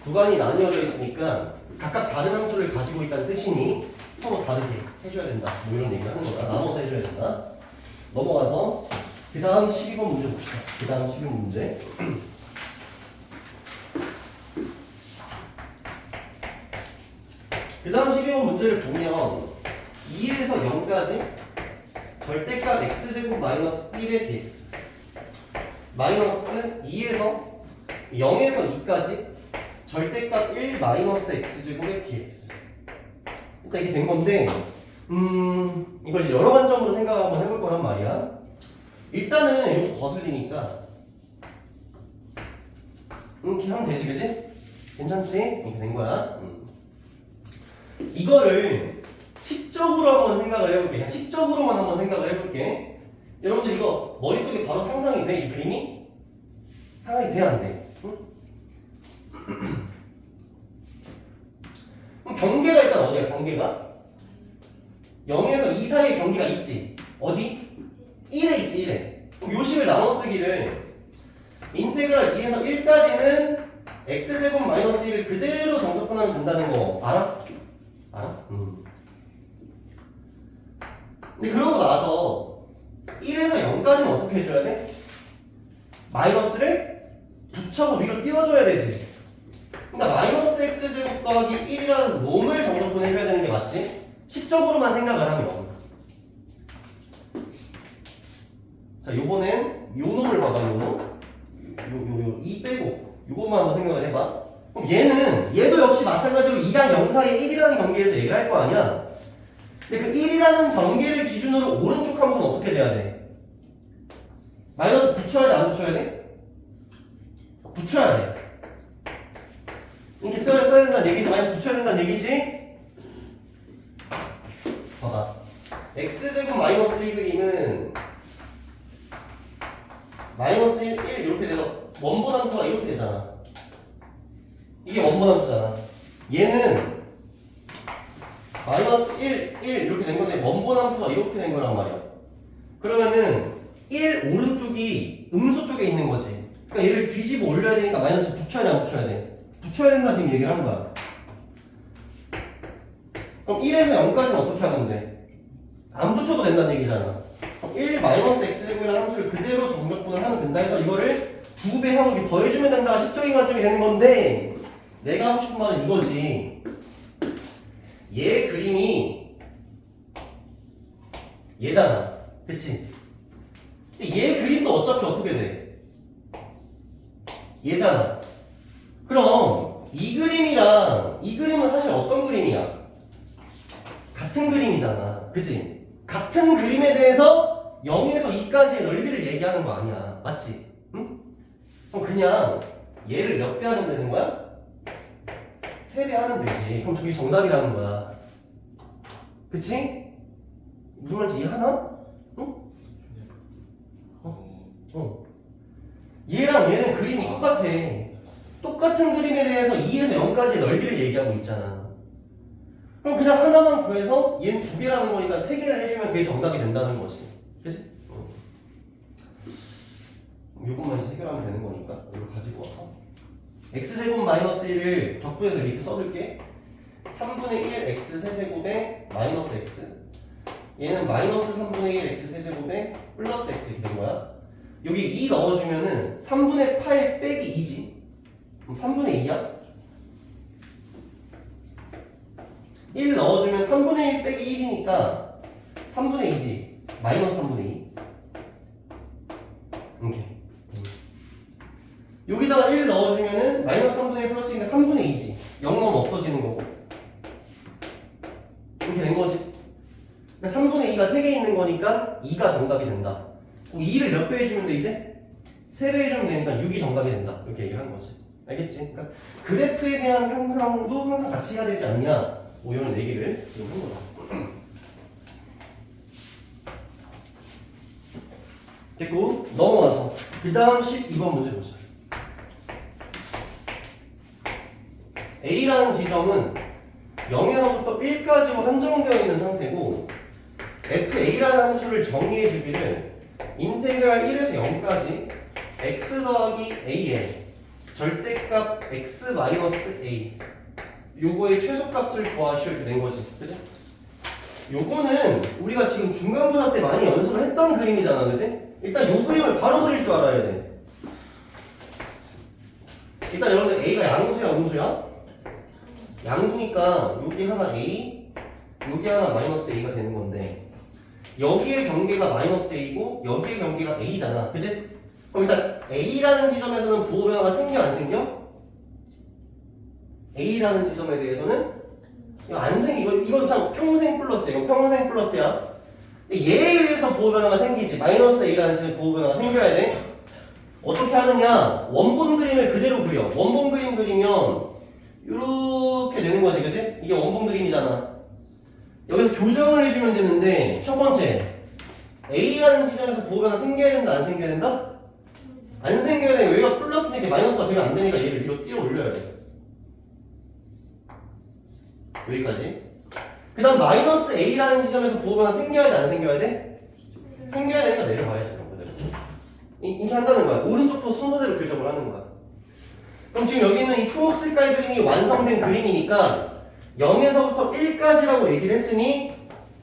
구간이 나뉘어져 있으니까 각각 다른 함수를 가지고 있다는 뜻이니 서로 다르게 해줘야 된다. 뭐 이런 얘기를 하는 거다. 나눠서 해줘야 된다. 넘어가서 그 다음 12번 문제 봅시다. 그 다음 12번 문제. 그 다음 12번 문제를 보면 2에서 0까지 절대값 x제곱 마이너스 1의 dx 마이너스 2에서 0에서 2까지 절대값 1 마이너스 x제곱의 dx 일단 이게 된 건데 이걸 이제 여러 관점으로 생각 한번 해볼 거란 말이야. 일단은 이거 거슬리니까 이렇게 하면 되지, 그지? 괜찮지? 이렇게 된 거야. 이거를 식적으로 한번 생각을 해볼게. 그냥 식적으로만 한번 생각을 해볼게. 여러분들 이거 머릿속에 바로 상상이 돼? 이 그림이? 상상이 돼, 안 돼? 응? 그럼 경계가 일단 어디야? 경계가? 0에서 2 사이에 경계가 있지. 어디? 1에 있지. 1에. 그럼 요식을 나눠 쓰기를 인테그랄 2에서 1까지는 x제곱 마이너스 1을 그대로 정석분하면 된다는 거 알아? 알아? 근데 그러고 나서 1에서 0까지는 어떻게 해줘야 돼? 마이너스를 붙여서 위로 띄워줘야 되지. 그러니까 마이너스 x제곱 더하기 1이라는 놈을 정석분 해줘야 되는 게 맞지? 식적으로만 생각을 하면. 자, 요번엔 요 놈을 봐봐, 요 놈. 요 2 빼고 요것만 한번 생각을 해봐. 그럼 얘도 역시 마찬가지로 2랑 0 사이에 1이라는 경계에서 얘기를 할 거 아니야? 근데 그 1이라는 경계를 기준으로 오른쪽 함수는 어떻게 돼야 돼? 마이너스 붙여야 돼, 안 붙여야 돼? 붙여야 돼. 이렇게 써야 된다는 얘기지. 마이너스 붙여야 된다는 얘기지. 봐봐. x제곱 마이너스 1 그림은 마이너스 1 이렇게 돼서 원본함수가 이렇게 되잖아. 이게 원본함수잖아. 얘는 마이너스 1 이렇게 된 건데 원본함수가 이렇게 된 거란 말이야. 그러면은 1 오른쪽이 음수 쪽에 있는 거지. 그러니까 얘를 뒤집어 올려야 되니까 마이너스 붙여야 돼, 안 붙여야 돼? 붙여야 된다 지금 얘기를 하는 거야. 그럼 1에서 0까지는 어떻게 하면 돼? 안 붙여도 된다는 얘기잖아. 1 마이너스 x제곱이라는 함수를 그대로 정적분을 하면 된다 해서 이거를 2배 하고 이렇게 더해주면 된다가 식적인 관점이 되는 건데 내가 하고 싶은 말은 이거지. 얘 그림이 얘잖아. 그치? 얘 그림도 어차피 어떻게 돼? 얘잖아. 그럼 이 그림이랑 이 그림은 사실 어떤 그림이야? 같은 그림이잖아. 그치? 같은 그림에 대해서 0에서 2까지의 넓이를 얘기하는 거 아니야. 맞지? 응? 그럼 그냥 얘를 몇 배 하면 되는 거야? 3배 하면 되지. 그럼 저게 정답이라는 거야. 그치? 무슨 말인지 이해하나? 응? 얘랑 얘는 그림이 똑같아. 똑같은 그림에 대해서 2에서 0까지의 넓이를 얘기하고 있잖아. 그럼 그냥 하나만 구해서 얘는 2개라는 거니까 3개를 해주면 그게 정답이 된다는 거지. 그치? 이것만 이제 해결하면 되는 거니까 이걸 가지고 와서 x제곱 마이너스 1을 적분해서 이렇게 써둘게. 3분의 1 x 세제곱에 마이너스 x, 얘는 마이너스 3분의 1 x 세제곱에 플러스 x 이렇게 된 거야. 여기 2 넣어주면은 3분의 8 빼기 2지. 그럼 3분의 2야? 1 넣어주면 3분의 1 빼기 1이니까 3분의 2지. 마이너스 3분의 2. 이렇게. 여기다가 1 넣어주면은 마이너스 3분의 1 플러스 1이니까 3분의 2지. 0 넣으면 없어지는 거고. 이렇게 된 거지. 그러니까 3분의 2가 3개 있는 거니까 2가 정답이 된다. 2를 몇 배 해주면 돼 이제? 3배 해주면 되니까 6이 정답이 된다. 이렇게 얘기를 하는 거지. 알겠지? 그러니까 그래프에 대한 상상도 항상 같이 해야 되지 않냐? 뭐 이런 얘기를 지금 한 거죠. 됐고 넘어와서 그 다음 12번 문제 보자. A라는 지점은 0에서부터 1까지로 한정되어 있는 상태고 FA라는 함수를 정의해 주기를 인테그랄 1에서 0까지 x 더하기 a의 절대값 x 마이너스 a 요거의 최소값을 구하시오 이렇게 된 거지. 그치? 요거는 우리가 지금 중간고사 때 많이 연습을 했던 그림이잖아. 그치? 일단 요 그림을 바로 그릴 줄 알아야 돼. 일단 여러분들 a가 양수야 음수야? 양수니까 여기 하나 a 여기 하나 마이너스 a가 되는 건데 여기의 경계가 마이너스 a고 여기의 경계가 a잖아. 그치? 그럼 일단 a라는 지점에서는 부호 변화가 생겨 안 생겨? a라는 지점에 대해서는 이거 안 생겨. 이건 참 평생 플러스야. 이거 평생 플러스야. 얘에 의해서 부호 변화가 생기지. 마이너스 a라는 지점에 부호 변화가 생겨야 돼. 어떻게 하느냐? 원본 그림을 그대로 그려. 원본 그림 그리면 이렇게 되는 거지. 그치? 이게 원본 그림이잖아. 여기서 교정을 해주면 되는데 첫 번째 a라는 지점에서 부호 변화 생겨야 된다 안 생겨야 된다? 안 생겨야 돼. 여기가 플러스인데 이게 마이너스가 되면 안 되니까 얘를 위로 뛰어 올려야 돼. 여기까지. 그 다음 마이너스 a라는 지점에서 부호 변화 생겨야 돼 안 생겨야 돼? 생겨야 되니까 내려가야지. 그럼 그대로. 이렇게 한다는 거야. 오른쪽도 순서대로 교정을 하는 거야. 그럼 지금 여기 있는 이 초록 색깔 그림이 완성된 그림이니까 0에서부터 1까지라고 얘기를 했으니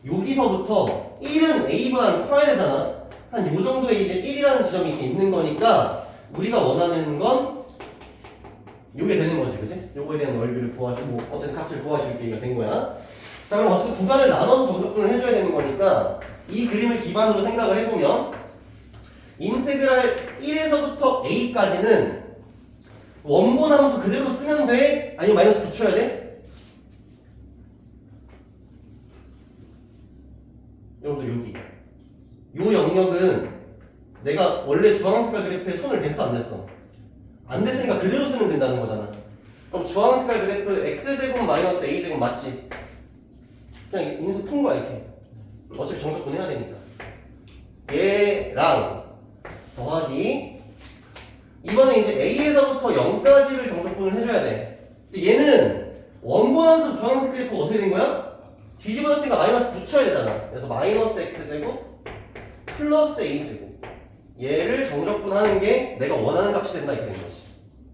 여기서부터 1은 a보다는 커야 되잖아. 한 요 정도에 이제 1이라는 지점이 이렇게 있는 거니까 우리가 원하는 건 요게 되는 거지. 그치? 요거에 대한 넓이를 구하시고 뭐 어쨌든 값을 구하시고 이렇게 된 거야. 자 그럼 어쨌든 구간을 나눠서 정적분을 해줘야 되는 거니까 이 그림을 기반으로 생각을 해보면 인테그랄 1에서부터 a까지는 원본 함수 그대로 쓰면 돼? 아니면 마이너스 붙여야 돼? 여러분들 여기 요 영역은 내가 원래 주황색깔 그래프에 손을 댔어 안 댔어? 안 됐으니까 그대로 쓰면 된다는 거잖아. 그럼 주황색깔 그래프 x제곱 마이너스 a제곱 맞지? 그냥 인수 푼 거야 이렇게. 어차피 정적분 해야 되니까. 얘랑 더하기 이번에 이제 a에서부터 0까지를 정적분을 해줘야 돼. 근데 얘는 원본 함수 주황색 그래프가 어떻게 된 거야? 뒤집어졌으니까 마이너스 붙여야 되잖아. 그래서 마이너스 x제곱 플러스 a제곱 얘를 정적분하는 게 내가 원하는 값이 된다 이렇게 된 거지.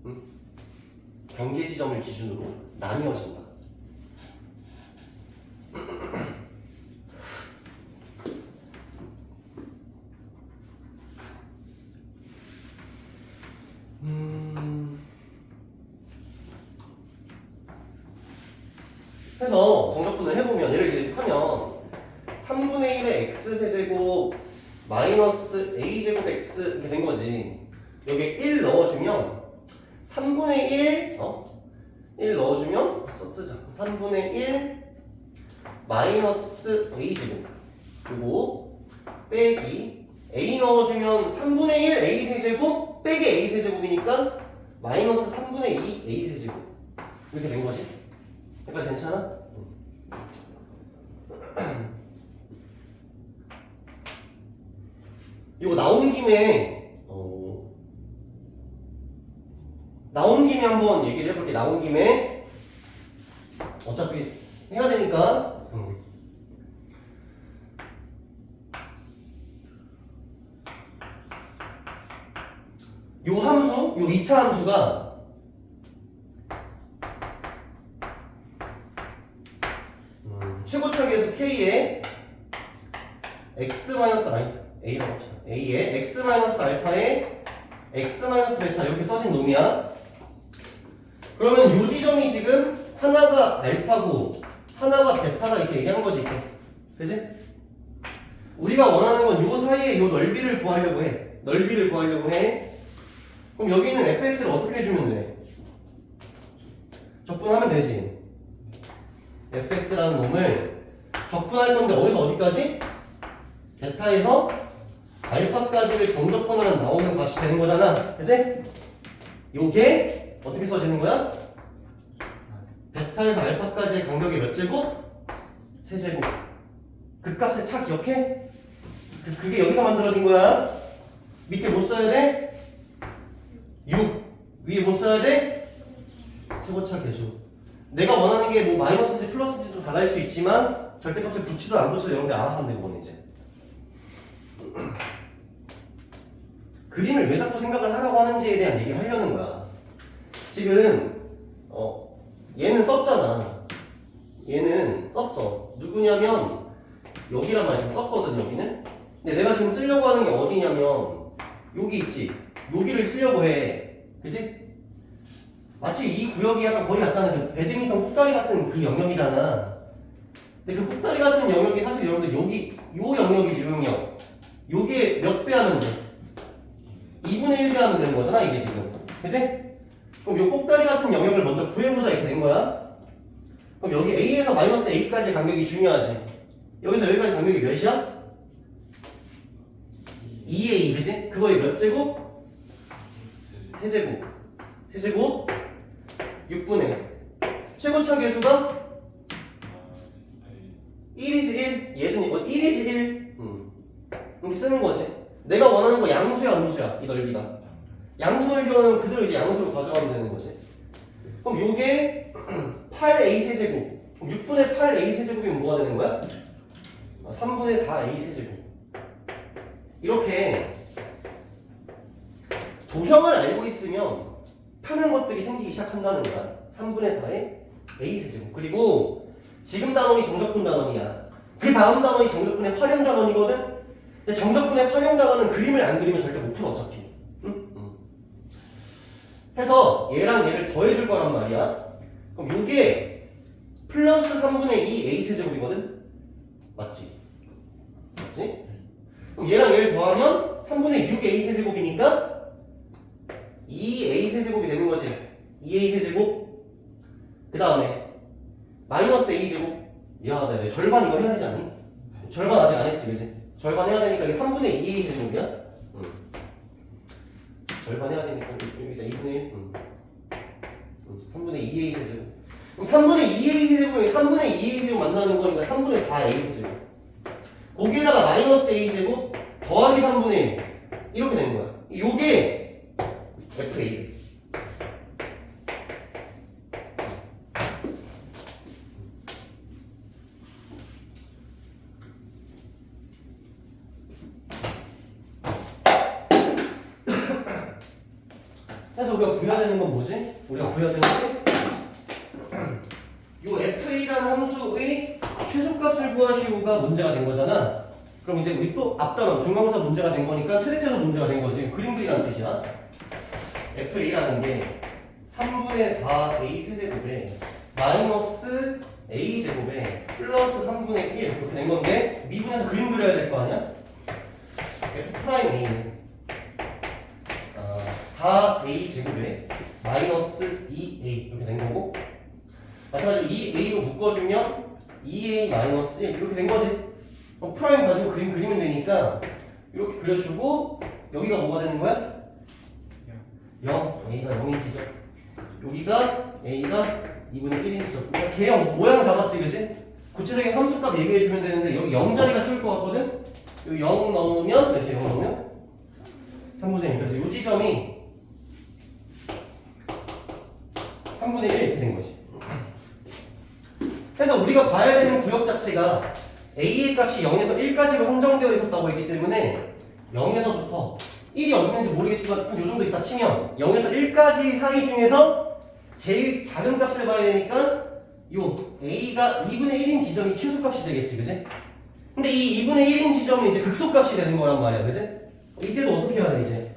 응? 경계 지점을 기준으로 나뉘어진다. 해서 정적분을 해보면 얘를 이제 하면 3분의 1의 x세제곱 마이너스 a제곱 x 이렇게 된 거지. 여기에 1 넣어주면 3분의 1 넣어주면 쓰자. 3분의 1 마이너스 a제곱 그리고 빼기 a 넣어주면 3분의 1 a 세제곱 빼기 a 세제곱이니까 마이너스 3분의 2 a 세제곱 이렇게 된 거지. 여기까지 괜찮아? 이거 나온 김에 한번 얘기를 해볼게. 나온 김에 어차피 해야 되니까 요 함수, 요 2차 함수가 최고차계수 k의 x-a라고 합시다. a의 x-알파의 x-베타 이렇게 써진 놈이야. 그러면 요 지점이 지금 하나가 알파고 하나가 베타다 이렇게 얘기한 거지 이렇게. 그지? 우리가 원하는 건 요 사이에 요 넓이를 구하려고 해. 넓이를 구하려고 해. 그럼 여기 있는 fx를 어떻게 해주면 돼? 적분하면 되지. fx라는 놈을 적분할 건데 어디서 어디까지? 베타에서 알파까지를 정적분하면 나오는 값이 되는 거잖아. 그치? 요게 어떻게 써지는 거야? 베타에서 알파까지의 간격이 몇 제곱? 세제곱. 그 값의 차 기억해? 그게 여기서 만들어진 거야. 밑에 뭐 써야 돼? 6. 위에 뭐 써야 돼? 최고차 계수. 내가 원하는 게 뭐 마이너스인지 플러스인지 좀 달라질 수 있지만 절대값을 붙이도 안 붙이도 이런 데 알아서 하면 되고 이제. 그림을 왜 자꾸 생각을 하라고 하는지에 대한 얘기를 하려는 거야. 지금 얘는 썼잖아. 얘는 썼어. 누구냐면 여기란 말이야. 지금 썼거든 여기는. 근데 내가 지금 쓰려고 하는 게 어디냐면 여기 있지. 여기를 쓰려고 해. 그치? 마치 이 구역이 약간 거의 같잖아. 그 배드민턴 꼭다리 같은 그 영역이잖아. 근데 그 꼭다리 같은 영역이 사실 여러분들 여기 요 영역이지. 요 영역. 요게 몇 배 하면 돼? 2분의 1배 하면 되는 거잖아 이게 지금. 그치? 그럼 요 꼭다리 같은 영역을 먼저 구해보자 이렇게 된 거야. 그럼 여기 A에서 마이너스 A까지의 간격이 중요하지. 여기서 여기까지 간격이 몇이야? 2A 그치? 그거의 몇 제곱? 세제곱. 세제곱 6분의 최고차 계수가 1이지 1. 얘는 1이지 1. 이렇게 쓰는 거지. 내가 원하는 거 양수야 음수야 이 넓이가. 양수일 경우는 그대로 이제 양수로 가져가면 되는 거지. 그럼 요게 8a 세제곱. 그럼 6분의 8a 세제곱이면 뭐가 되는 거야? 3분의 4a 세제곱. 이렇게 도형을 알고 있으면 편한 것들이 생기기 시작한다는 거야. 3분의 4의 a 세제곱. 그리고 지금 단원이 정적분 단원이야. 그 다음 단원이 정적분의 활용 단원이거든. 근데 정적분의 활용 단원은 그림을 안 그리면 절대 못 풀어 어차피. 해서 얘랑 얘를 더해줄 거란 말이야. 그럼 요게 플러스 3분의 2 a 세제곱이거든? 맞지? 맞지? 그럼 얘랑 얘를 더하면 3분의 6 a 세제곱이니까 2a 세제곱이 되는 거지. 2a 세제곱. 그 다음에 마이너스 a 제곱. 미안하다. 내 절반 이거 해야 되지 않니? 절반 아직 안 했지, 그치? 절반 해야 되니까 이게 3분의 2a 세제곱이야? 절반 해야 되니까 여기다 2분의 1. 3분의 2a 세제곱. 그럼 3분의 2a 세제곱이 3분의 2a 세제곱 만나는 거니까 3분의 4a 세제곱. 거기에다가 마이너스 a 제곱 더하기 3분의 1. 이렇게 되는 거야. 요게 fa. 그래서 우리가 구해야 되는 건 뭐지? 우리가 구해야 되는 게 요 fa라는 함수의 최소값을 구하시오가 문제가 된 거잖아. 그럼 이제 우리 또 앞단원 중간고사 문제가 된 거니까 최대체도 문제가 된 거지. 그림 그리라는 뜻이야. fa라는 게 3분의 4a 세제곱에 마이너스 a 제곱에 플러스 3분의 1 이렇게 된 건데 미분해서 그림 그려야 될 거 아니야? f'a는 4a 제곱에 마이너스 2a 이렇게 된 거고 마찬가지로 2a로 묶어주면 2a 마이너스 1 이렇게 된 거지. 그럼 프라임 가지고 그림 그리면 되니까 이렇게 그려주고 여기가 뭐가 되는 거야? 0. a가 0인지죠. 여기가 a가 2분의 1인지죠. 그러니까 개형 모양 잡았지 그지? 구체적인 함수값 얘기해주면 되는데 여기 0자리가 쉬울 것 같거든? 여기 0 넣으면 몇이야? 0 넣으면? 3분의 1. 그래서 이 지점이 3분의 1 이렇게 된 거지. 그래서 우리가 봐야 되는 구역 자체가 a의 값이 0에서 1까지로 한정되어 있었다고 했기 때문에 0에서부터 1이 어디 있는지 모르겠지만 한 요 정도 있다 치면 0에서 1까지 사이 중에서 제일 작은 값을 봐야 되니까 요 a가 2분의 1인 지점이 최소값이 되겠지, 그지? 근데 이 2분의 1인 지점이 이제 극소값이 되는 거란 말이야, 그지? 이때도 어떻게 해야 돼, 이제?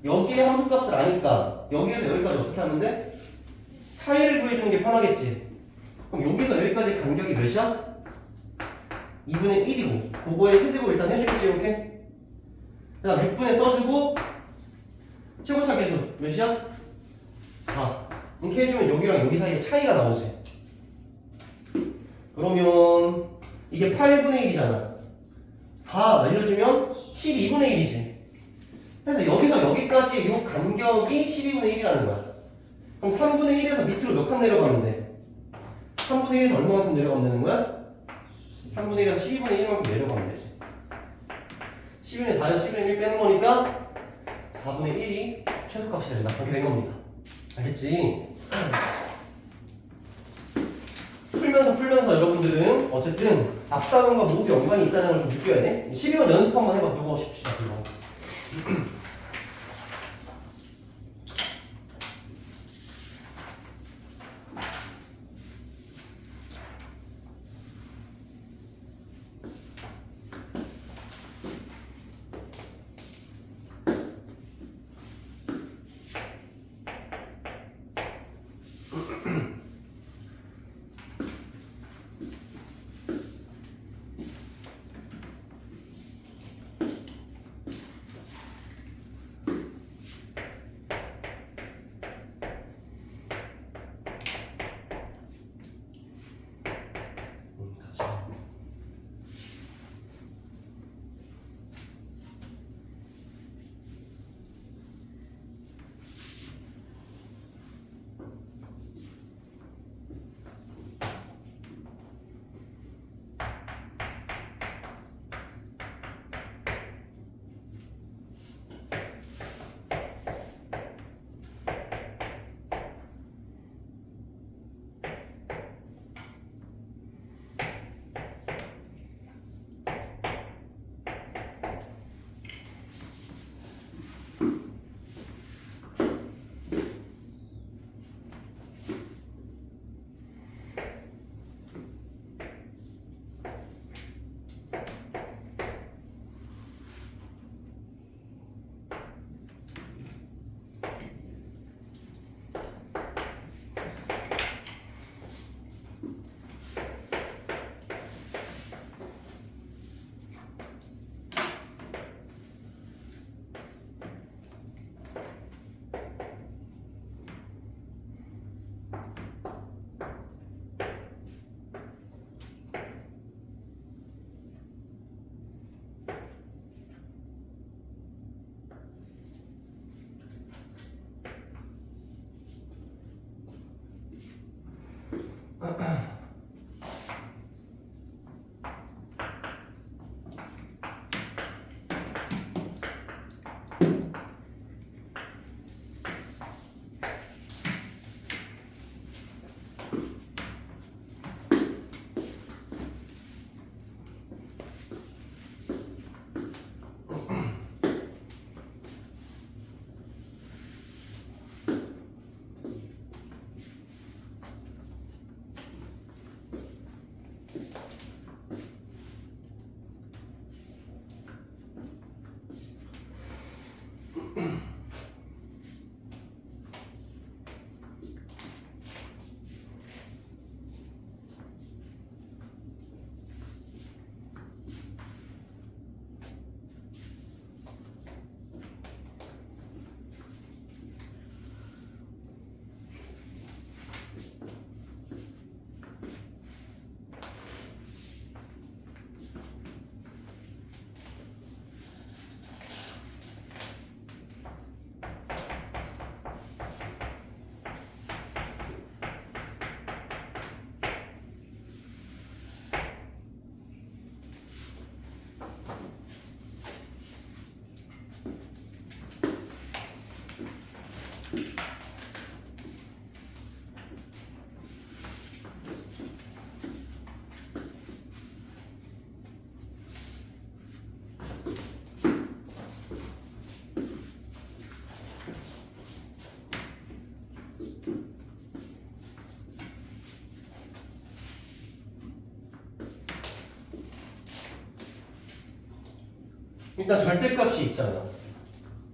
여기에 함수값을 아니까 여기에서 여기까지 어떻게 하면 돼? 차이를 구해주는 게 편하겠지. 그럼 여기서 여기까지 간격이 몇이야? 2분의 1이고 그거에 세제곱 일단 해주겠지 이렇게. 그 다음 6분의 써주고 최고차 계수 몇이야? 4 이렇게 해주면 여기랑 여기 사이에 차이가 나오지. 그러면 이게 8분의 1이잖아. 4 날려주면 12분의 1이지. 그래서 여기서 여기까지 이 간격이 12분의 1이라는 거야. 그럼 3분의 1에서 밑으로 몇 칸 내려가면 돼? 3분의 1에서 얼마만큼 내려가면 되는 거야? 3분의 1에서 12분의 1만큼 내려가면 되지. 12분의 4에서 12분의 1 빼는 거니까 4분의 1이 최소값이 된다. 그렇게 된 겁니다. 알겠지? 풀면서 여러분들은 어쨌든 앞단원과 모두 연관이 있다는 걸 좀 느껴야 돼. 12번 연습 한번 해봐. 요거 쉽시다. 이거. 일단 절대값이 있잖아.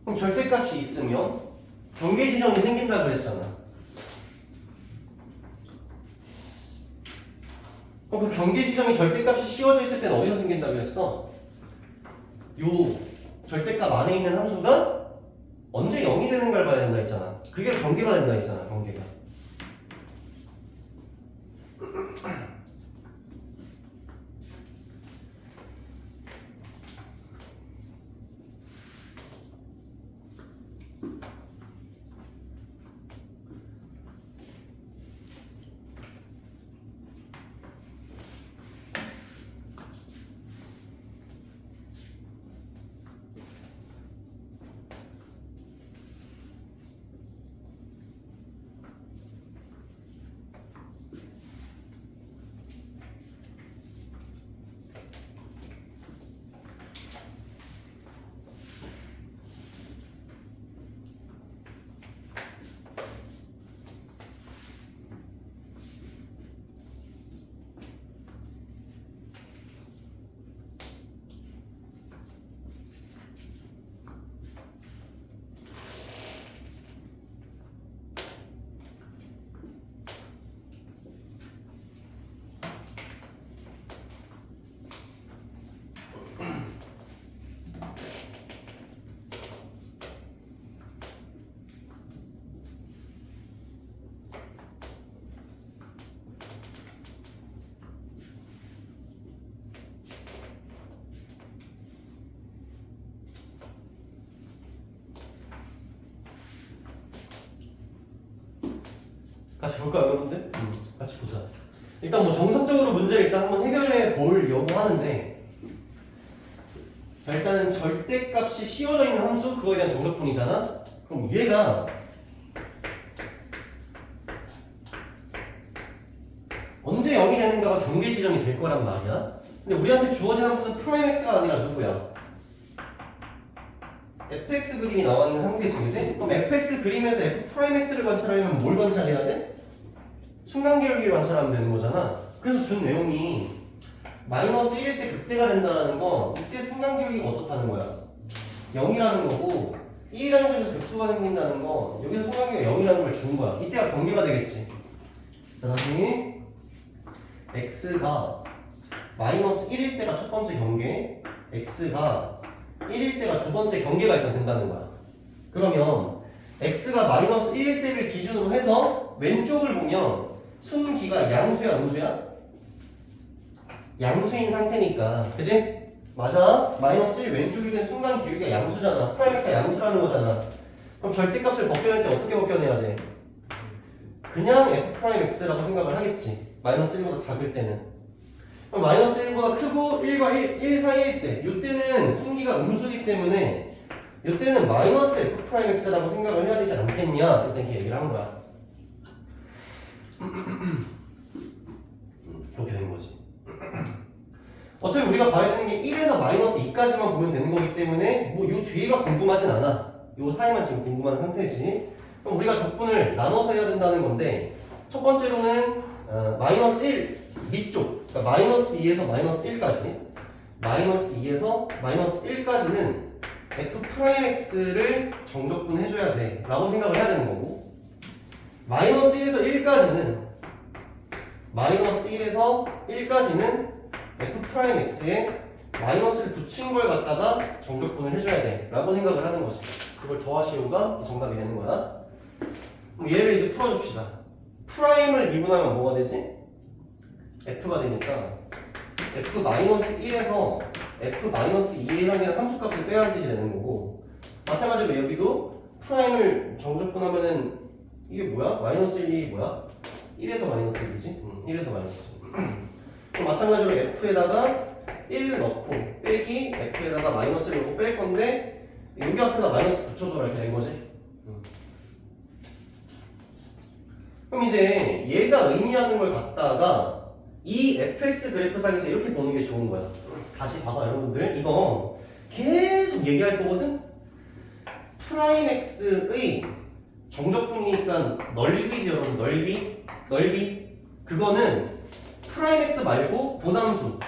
그럼 절대값이 있으면 경계 지점이 생긴다 그랬잖아. 그럼 그 경계 지점이 절대값이 씌워져 있을 때는 어디서 생긴다고 했어? 요 절대값 안에 있는 함수가 언제 0이 되는 걸 봐야 된다 했잖아. 그게 경계가 된다 했잖아. 경계가. 같이 볼까요, 여러분들? 같이 보자. 일단 뭐 정석적으로 문제를 일단 한번 해결해 보려고 하는데, 자, 일단은 절대값이 씌워져 있는 함수, 그거에 대한 정적분이잖아. 그럼 얘가 언제 0이 되는가가 경계 지점이 될 거란 말이야. 근데 우리한테 주어진 함수는 프라임 x가 아니라 누구야? fx 그림이 나와 있는 상태지, 그지? 그럼 fx 그림에서 f 프라임 x를 관찰하려면 뭘 관찰해야 돼? 순간계열기를 관찰하면 되는 거잖아. 그래서 준 내용이 마이너스 1일 때 극대가 된다는 건 이때 순간계열기가 어떻다는 거야? 0이라는 거고 1이라는 점에서 극수가 생긴다는 건 여기서 순간계열기가 0이라는 걸 준 거야. 이때가 경계가 되겠지. 자, 나중에 x가 마이너스 1일 때가 첫 번째 경계, x가 1일 때가 두 번째 경계가 일단 된다는 거야. 그러면 x가 마이너스 1일 때를 기준으로 해서 왼쪽을 보면 순기가 양수야, 음수야? 양수인 상태니까, 그치? 맞아. 마이너스 1 왼쪽이 된 순간 기울기가 양수잖아. 프라임 x가 양수라는 거잖아. 그럼 절대값을 벗겨낼 때 어떻게 벗겨내야 돼? 그냥 f 프라임 x라고 생각을 하겠지. 마이너스 1보다 작을 때는. 그럼 마이너스 1보다 크고 1과 1 사이일 때, 이때는 순기가 음수기 때문에 이때는 마이너스 f 프라임 x라고 생각을 해야 되지 않겠냐? 일단 이렇게 얘기를 한 거야. 그렇게 된 거지. 어차피 우리가 봐야 되는 게 1에서 마이너스 2까지만 보면 되는 거기 때문에 뭐 요 뒤에가 궁금하진 않아. 요 사이만 지금 궁금한 상태지. 그럼 우리가 적분을 나눠서 해야 된다는 건데, 첫 번째로는 마이너스 1 밑쪽, 그러니까 마이너스 2에서 마이너스 1까지, 마이너스 2에서 마이너스 1까지는 f 프라임 x를 정적분 해줘야 돼 라고 생각을 해야 되는 거고, 마이너스 1에서 1까지는 마이너스 1에서 1까지는 f 프라임 x에 마이너스를 붙인 걸 갖다가 정적분을 해줘야 돼 라고 생각을 하는 거지. 그걸 더하시오가 정답이 되는 거야. 그럼 얘를 이제 풀어줍시다. 프라임을 미분하면 뭐가 되지? f가 되니까 f 마이너스 1에서 f 마이너스 2에 해당되는 함수값을 빼야 뜻이 되는 거고, 마찬가지로 여기도 프라임을 정적분하면은 이게 뭐야? 마이너스 1이 뭐야? 1에서 마이너스 1이지? 1에서 마이너스 1. 그럼 마찬가지로 f에다가 1을 넣고 빼기 f에다가 마이너스를 넣고 뺄 건데, 여기 앞에다 마이너스 붙여줘라 이렇게 된 거지. 그럼 이제 얘가 의미하는 걸 갖다가 이 fx 그래프상에서 이렇게 보는 게 좋은 거야. 다시 봐봐 여러분들, 이거 계속 얘기할 거거든. 프라임 x의 정적분이니까 넓이지 여러분. 넓이 그거는 프라임 x 말고 본함수,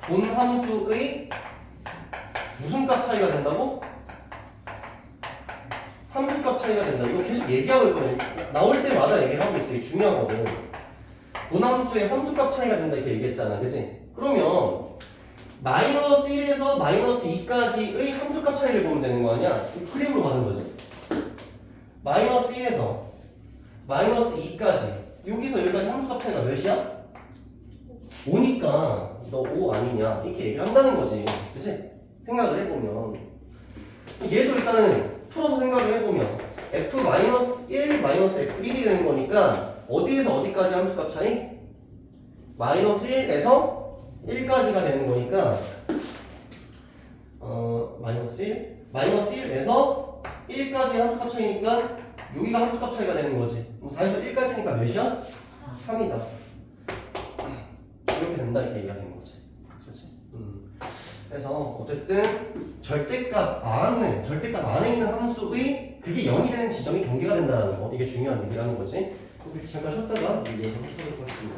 본함수의 무슨 값 차이가 된다고? 함수값 차이가 된다. 이거 계속 얘기하고 있거든. 나올 때마다 얘기를 하고 있어. 이게 중요하거든. 본함수의 함수값 차이가 된다 이렇게 얘기했잖아. 그치? 그러면 마이너스 1에서 마이너스 2까지의 함수값 차이를 보면 되는 거 아니야? 크림으로 가는 거지. 마이너스 1에서 마이너스 2까지 여기서 여기까지 함수값 차이가 몇이야? 5니까 너 5 아니냐 이렇게 얘기를 한다는 거지. 그치? 생각을 해보면 얘도 일단은 풀어서 생각을 해보면 f-1 f1이 되는 거니까 어디에서 어디까지 함수값 차이? 마이너스 1에서 1까지가 되는 거니까 마이너스 1에서 1까지 함수값 차이니까 여기가 함수값 차이가 되는 거지. 그럼 4에서 1까지니까 몇이야? 3이다. 이렇게 된다 이렇게 얘기하는 거지. 그렇지? 그래서 어쨌든 절대값 안에 있는 함수의 그게 0이 되는 지점이 경계가 된다는 거. 이게 중요한 얘기라는 거지. 그럼 이렇게 잠깐 쉬었다가 이거 해보도록 하겠습니다.